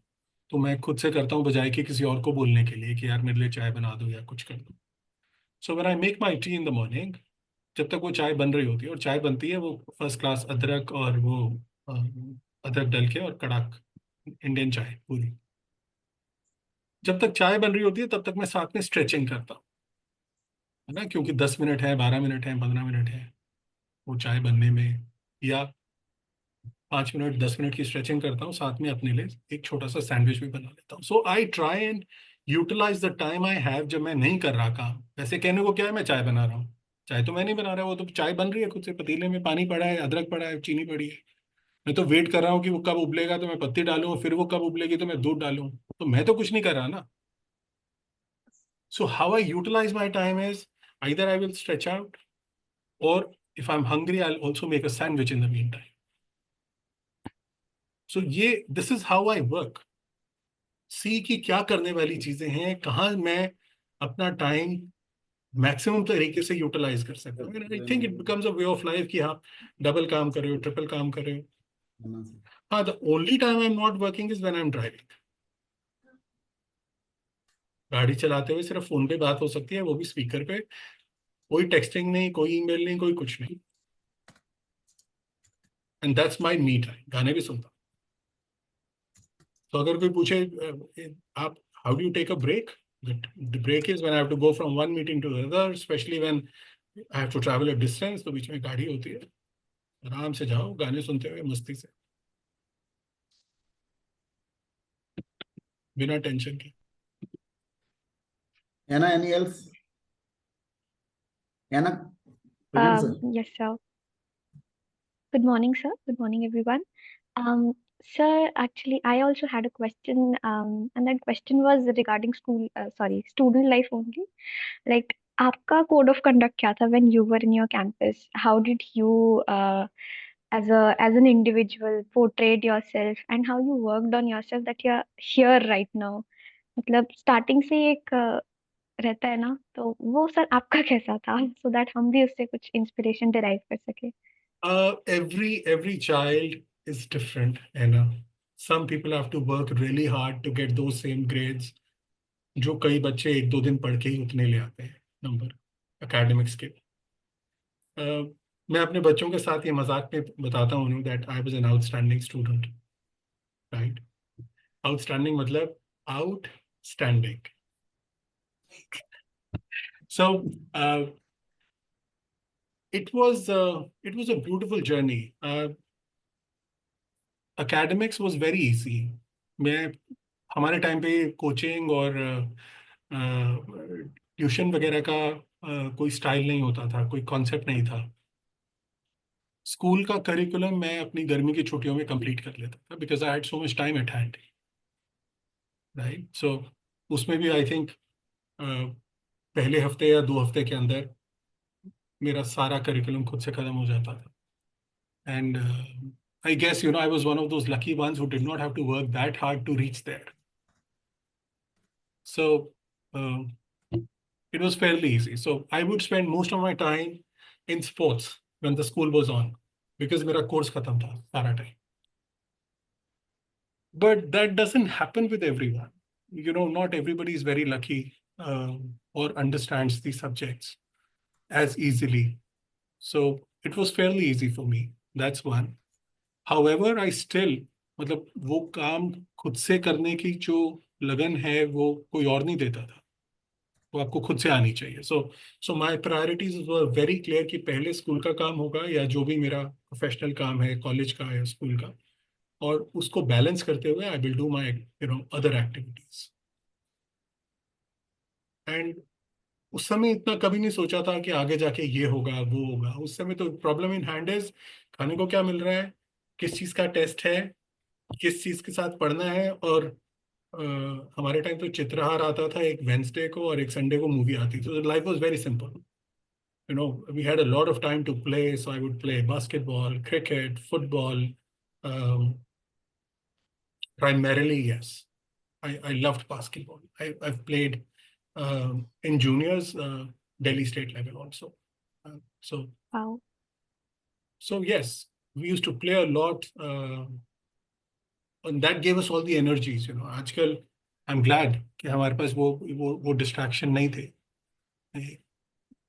तो मैं खुद से करता हूँ, बजाय कि किसी और को बोलने के लिए कि यार मेरे लिए चाय बना दो या कुछ कर दो। So when I make my T in the morning, जब तक वो चाय बन रही होती है, और चाय बनती है वो फर्स्ट क्लास अदरक और वो अ, अदरक डल के और कड़क इंडियन चाय पूरी, जब तक चाय बन रही होती है तब तक मैं साथ में स्ट्रेचिंग करता हूँ, है ना, क्योंकि 10 मिनट है, 12 मिनट है, 15 मिनट है वो चाय बनने में, या 5 मिनट 10 मिनट की स्ट्रेचिंग करता हूँ, साथ में अपने लिए एक छोटा सा सैंडविच भी बना लेता हूँ। So I try and utilize the time I have जब मैं नहीं कर रहा काम। वैसे कहने को क्या है, मैं चाय बना रहा हूँ, चाय तो मैं नहीं बना रहा, वो तो चाय बन रही है खुद से, पतीले में पानी पड़ा है, अदरक पड़ा है, चीनी पड़ी है, मैं तो वेट कर रहा हूँ कि वो कब उबलेगा तो मैं पत्ती डालूं, फिर वो कब उबलेगी तो मैं दूध डालूं, तो मैं तो कुछ नहीं कर रहा ना। So how I utilise my time is either I will stretch out, or if I'm hungry I'll also make a sandwich in the meantime. So ये this is how I work. सी कि क्या करने वाली चीजें हैं, कहाँ मैं अपना टाइम मैक्सिमम तरीके से यूटिलाइज कर सकता हूँ। I think it becomes a way of life कि हाँ डबल काम कर रहे हो, ट्रिपल काम कर रहे हो। हाँ, the only time I am not working is when I am driving. गाड़ी चलाते हुए सिर्फ फोन पे बात हो सकती है, वो भी स्पीकर पे, कोई टेक्सटिंग नहीं, कोई ईमेल नहीं, कोई कुछ नहीं। And that's my me time. गाने भी सुनता हूँ। तो अगर कोई पूछे आप how do you take a break, the break is when I have to go from one meeting to the other, especially when I have to travel a distance, तो बीच में गाड़ी होती है, आराम से जाओ गाने सुनते हुए मस्ती से, बिना टेंशन के। Anna, any else? Anna, begin, sir. Yes, sir. Good morning, sir. Good morning, everyone. Sir, actually, I also had a question, and that question was regarding student life only. Like, आपका code of conduct क्या था when you were in your campus? How did you, as an individual, portrayed yourself, and how you worked on yourself that you're here right now? मतलब starting से एक रहता है ना, तो वो सर आपका कैसा था, so that हम भी उससे कुछ inspiration derive कर सके? Every child is different, and some people have to work really hard to get those same grades, जो कई बच्चे 1-2 दिन पढ़ के ही उतने ले आते हैं नंबर एकेडमिक्स के। मैं अपने बच्चों के साथ ये मजाक में बताता हूँ that I was an outstanding student, right. Outstanding मतलब outstanding. So it was a beautiful journey. Academics was very easy. मैं हमारे टाइम पे कोचिंग और ट्यूशन वगैरह का कोई स्टाइल नहीं होता था, कोई कॉन्सेप्ट नहीं था। स्कूल का करिकुलम मैं अपनी गर्मी की छुट्टियों में कंप्लीट कर लेता था, because I had so much time at hand, right. So उसमें भी आई थिंक पहले हफ्ते या 2 हफ्ते के अंदर मेरा सारा करिकुलम खुद से खत्म हो जाता था। And I guess, I was one of those lucky ones who did not have to work that hard to reach there. So it was fairly easy. So I would spend most of my time in sports when the school was on, because मेरा course खत्म था सारा time. But that doesn't happen with everyone. Not everybody is very lucky or understands these subjects as easily. So it was fairly easy for me. That's one. However, I still, मतलब वो काम खुद से करने की जो लगन है वो कोई और नहीं देता था, वो आपको खुद से आनी चाहिए। So my priorities were very clear कि पहले स्कूल का काम होगा या जो भी मेरा प्रोफेशनल काम है, कॉलेज का या स्कूल का, और उसको बैलेंस करते हुए I will do my other activities. And उस समय इतना कभी नहीं सोचा था कि आगे जाके ये होगा वो होगा। उस समय तो प्रॉब्लम इन हैंड इज खाने को क्या मिल रहा है, किस चीज़ का टेस्ट है, किस चीज़ के साथ पढ़ना है। और हमारे टाइम तो चित्रहार आता था एक वेंसडे को, और एक संडे को मूवी आती थी। तो life was very simple, we had a lot of time to play. So I would play basketball, cricket, football, primarily, yes. I loved basketball. I've played in juniors, Delhi state level also. So Wow. yes, we used to play a lot, and that gave us all the energies. आजकल I'm glad कि हमारे पास वो distraction नहीं थे.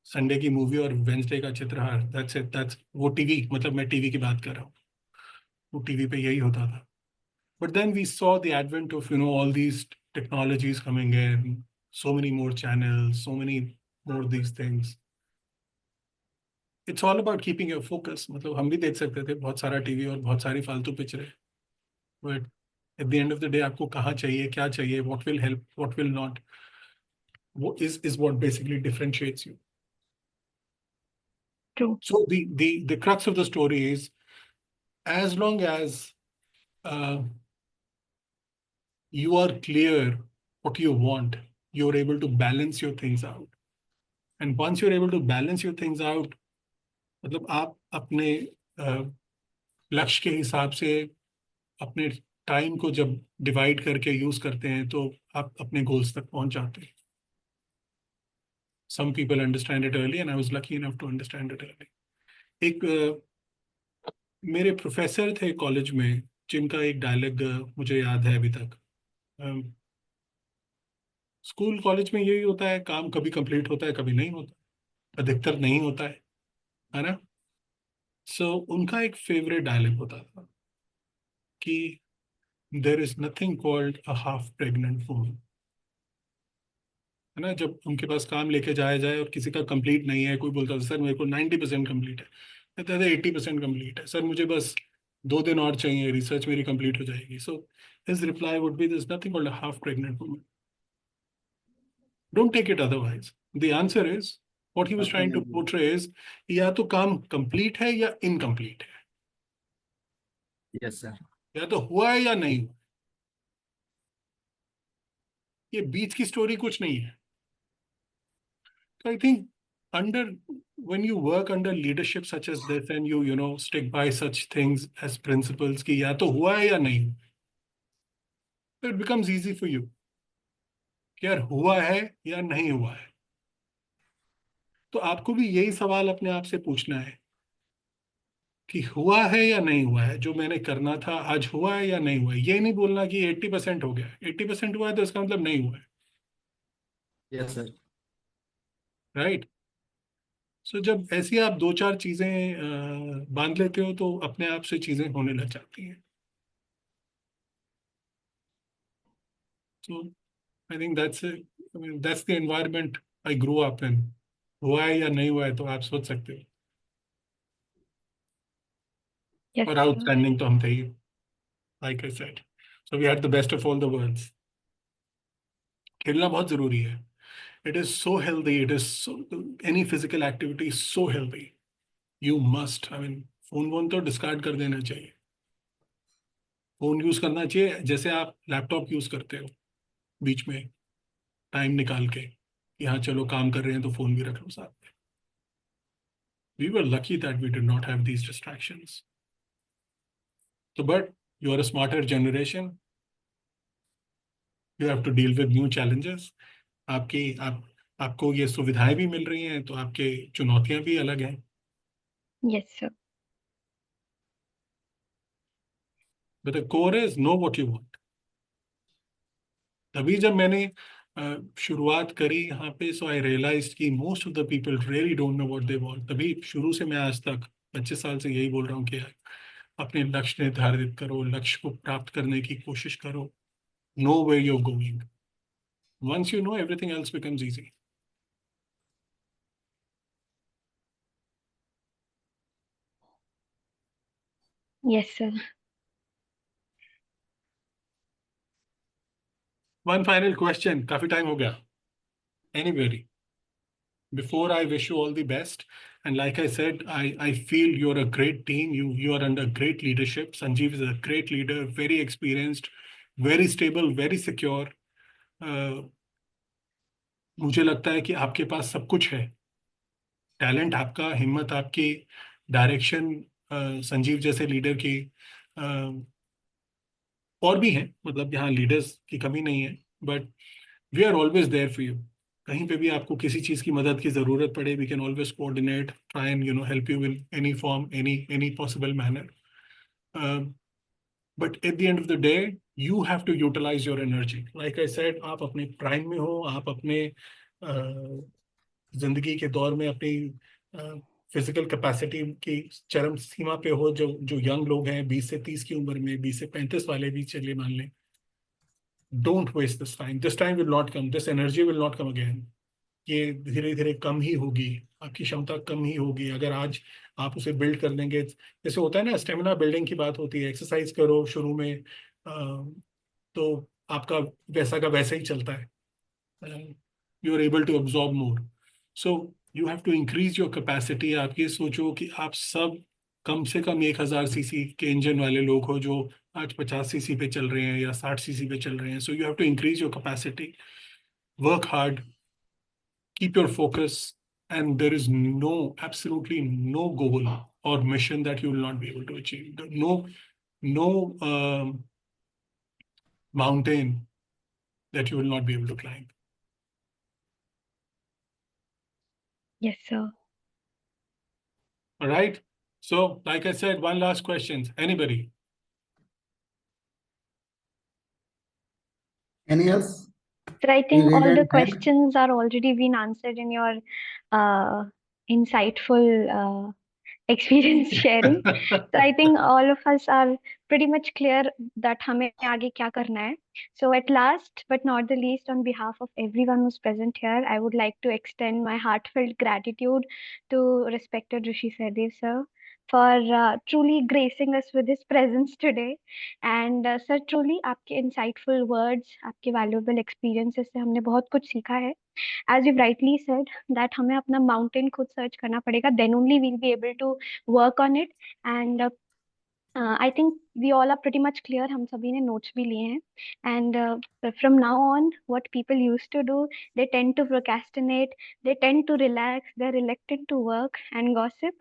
Sunday की movie और Wednesday का Chitrahaar, that's वो टीवी, मतलब मैं टीवी की बात कर रहा हूँ, वो टीवी पे यही होता था. But then we saw the advent of all these technologies coming in, so many more channels, so many more these things. It's all about keeping your focus. मतलब हम भी देख सकते थे बहुत सारा टीवी और बहुत सारी फालतू पिक्चरें, but at the end of the day आपको कहाँ चाहिए, क्या चाहिए, what will help, what will not, what is what basically differentiates you. True. So the crux of the story is, as long as you are clear what you want, you're able to balance your things out. And once you're able to balance your things out, मतलब आप अपने लक्ष्य के हिसाब से अपने time को जब डिवाइड करके यूज करते हैं तो आप अपने गोल्स तक पहुंच जाते हैं. Some people understand it early, and I was lucky enough to understand it early. एक मेरे प्रोफेसर थे कॉलेज में, जिनका एक डायलॉग मुझे याद है अभी तक. स्कूल कॉलेज में यही होता है, काम कभी कंप्लीट होता है, कभी नहीं होता, अधिकतर नहीं होता है ना. सो उनका एक फेवरेट डायलॉग होता था कि there is nothing called a half pregnant woman. है ना, जब उनके पास काम लेके जाया जाए और किसी का कंप्लीट नहीं है, कोई बोलता था सर मेरे को 90% कंप्लीट है, कहते थे 80% कंप्लीट है, सर मुझे बस 2 दिन और चाहिए, रिसर्च मेरी कंप्लीट हो जाएगी. So his reply would be, there is nothing called a half pregnant woman. Don't take it otherwise. The answer is, what he was trying to portray is, या तो काम complete है या incomplete है. Yes, sir. या तो हुआ है या नहीं हुआ. ये बीच की स्टोरी कुछ नहीं है. So I think when you work under leadership such as this, and you stick by such things as principles कि या तो हुआ है या नहीं हुआ, so it becomes easy for you कि यार हुआ है या नहीं हुआ है. तो आपको भी यही सवाल अपने आप से पूछना है कि हुआ है या नहीं हुआ है, जो मैंने करना था आज हुआ है या नहीं हुआ है. ये नहीं बोलना कि 80% हो गया, 80% हुआ है तो इसका मतलब नहीं हुआ है. Yes, sir. राइट. सो जब ऐसी आप 2-4 चीजें बांध लेते हो तो अपने आप से चीजें होने लग जाती हैं. So I think that's the environment I grew up in. हुआ है या नहीं हुआ है तो आप सोच सकते हो. Yes, और sir. आउटस्टैंडिंग तो हम थे ही, like I said. So we had the best of all the worlds. खेलना बहुत जरूरी है. It is so healthy. Any physical activity is so healthy. You must. I mean, phone तो डिस्कार्ड कर देना चाहिए. फोन यूज करना चाहिए जैसे आप लैपटॉप यूज करते हो, बीच में टाइम निकाल के कि हाँ चलो काम कर रहे हैं तो फोन भी रख लो साथ में. We were lucky that we did not have these distractions. So, but you are a smarter generation. You have to deal with new challenges. आपको ये सुविधाएं भी मिल रही हैं तो आपके चुनौतियां भी अलग हैं. Yes, sir. But the core is know what you want. तभी जब मैंने शुरुआत करी यहाँ पे, so I realized कि most of the people really don't know what they want. तभी शुरू से मैं आज तक 25 साल से यही बोल रहा हूँ कि अपने लक्ष्य निर्धारित करो, लक्ष्य को प्राप्त करने की कोशिश करो. Know where you're going. Once you know, everything else becomes easy. Yes, sir. One final question. काफी टाइम हो गया. Anybody? Before I wish you all the best, and like I said, I feel you're a great team. You are under great leadership. Sanjeev is a great leader, very experienced, very stable, very secure. मुझे लगता है कि आपके पास सब कुछ है. Talent आपका, हिम्मत आपकी, डायरेक्शन संजीव जैसे लीडर की, और भी हैं, मतलब यहाँ लीडर्स की कमी नहीं है, but we are always there for you. कहीं पे भी आपको किसी चीज़ की मदद की ज़रूरत पड़े, we can always coordinate, try and help you in any form, any possible manner. But at the end of the day you have to utilise your energy. Like I said, आप अपने प्राइम में हो, आप अपने जिंदगी के दौर में अपनी फिजिकल कैपेसिटी की चरम सीमा पे हो। जो जो यंग लोग हैं 20 से 30 की उम्र में, 20 से 35 वाले भी चलिए मान लें, don't waste this time. This time will not come, this energy will not come again. ये धीरे धीरे कम ही होगी, आपकी क्षमता कम ही होगी। अगर आज आप उसे बिल्ड कर लेंगे, जैसे होता है ना, स्टेमिना बिल्डिंग की बात होती है, एक्सरसाइज करो शुरू में, तो आपका वैसा का वैसा ही चलता है, you are able to absorb more. So you have to increase your capacity. आप ये सोचो कि आप सब कम से कम 1000 सीसी के इंजन वाले लोग हो, जो आज 50 सीसी पे चल रहे हैं या 60 सीसी पे चल रहे हैं। So you have to increase your capacity, work hard, keep your focus, and there is absolutely no goal or mission that you will not be able to achieve. No mountain that you will not be able to climb. Yes, sir. All right. So, like I said, one last question. Anybody? Any else? Sir, I think raise all the your hand. questions are already been answered in your insightful experience sharing. So I think all of us are pretty much clear that हमें आगे क्या करना है. So at last but not the least, on behalf of everyone who's present here, I would like to extend my heartfelt gratitude to respected Rishi Sehdev sir for truly gracing us with his presence today. And sir, truly आपके insightful words, आपके valuable experiences से हमने बहुत कुछ सीखा है. As you rightly said that हमें अपना mountain खुद search करना पड़ेगा, then only we'll be able to work on it. And I think we all are pretty much clear, हम सभी ने notes भी लिए हैं. And from now on, what people used to do, they tend to procrastinate, they tend to relax, they're reluctant to work and gossip.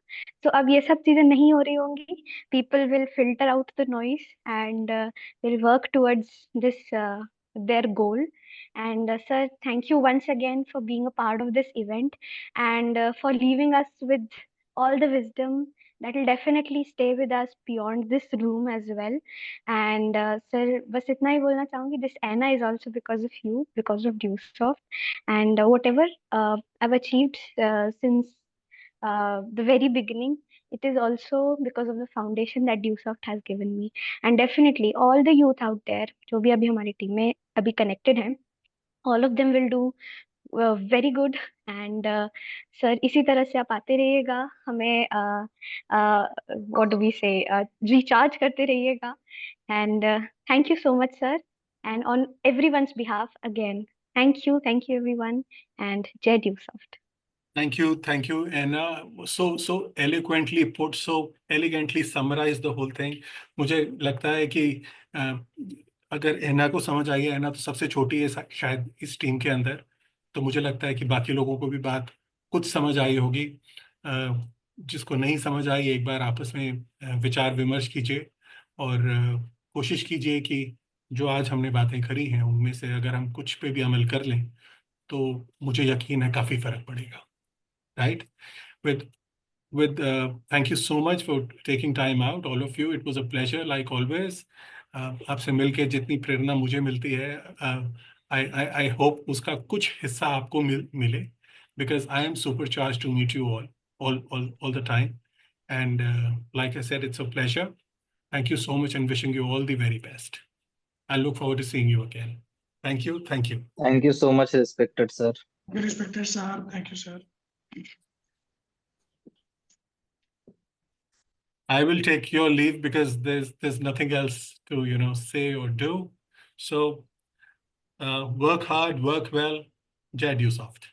So अब ये सब चीजें नहीं हो रही होंगी. People will filter out the noise and they'll work towards this their goal. And sir, thank you once again for being a part of this event and for leaving us with all the wisdom that will definitely stay with us beyond this room as well. And sir, बस इतना ही बोलना चाहूंगी. This Anna is also because of you, because of DuSoft, and whatever I've achieved since the very beginning, it is also because of the foundation that DuSoft has given me. And definitely all the youth out there, जो भी अभी हमारी team में अभी connected हैं, all of them will do very good. And sir, इसी तरह से आप आते रहिएगा, हमें व्हाट डू वी से रिचार्ज करते रहिएगा. And thank you so much sir, and on everyone's behalf again, thank you everyone, and जय DuSoft. Thank you, Anna. So eloquently put, so elegantly summarized the whole thing. मुझे लगता है कि अगर एना को समझ आई है, एना तो सबसे छोटी है शायद इस टीम के अंदर, तो मुझे लगता है कि बाकी लोगों को भी बात कुछ समझ आई होगी. जिसको नहीं समझ आई, एक बार आपस में विचार विमर्श कीजिए और कोशिश कीजिए कि जो आज हमने बातें करी हैं उनमें से अगर हम कुछ पे भी अमल कर लें तो मुझे यकीन है काफ़ी फर्क पड़ेगा. Right? Thank you so much for taking time out, all of you. It was a pleasure, like always. आपसे मिलके जितनी प्रेरणा मुझे मिलती है, I hope उसका कुछ हिस्सा आपको मिले, because I am supercharged to meet you all the time. And like I said, it's a pleasure. Thank you so much and wishing you all the very best. I look forward to seeing you again. Thank you. Thank you so much, respected sir. Respected sir, thank you sir. I will take your leave because there's nothing else to say or do. So work hard, work well. Jai DuSoft.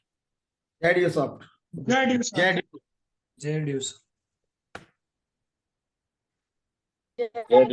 Jai DuSoft. Jai DuSoft. Jai DuSoft. Jay Deuce. जय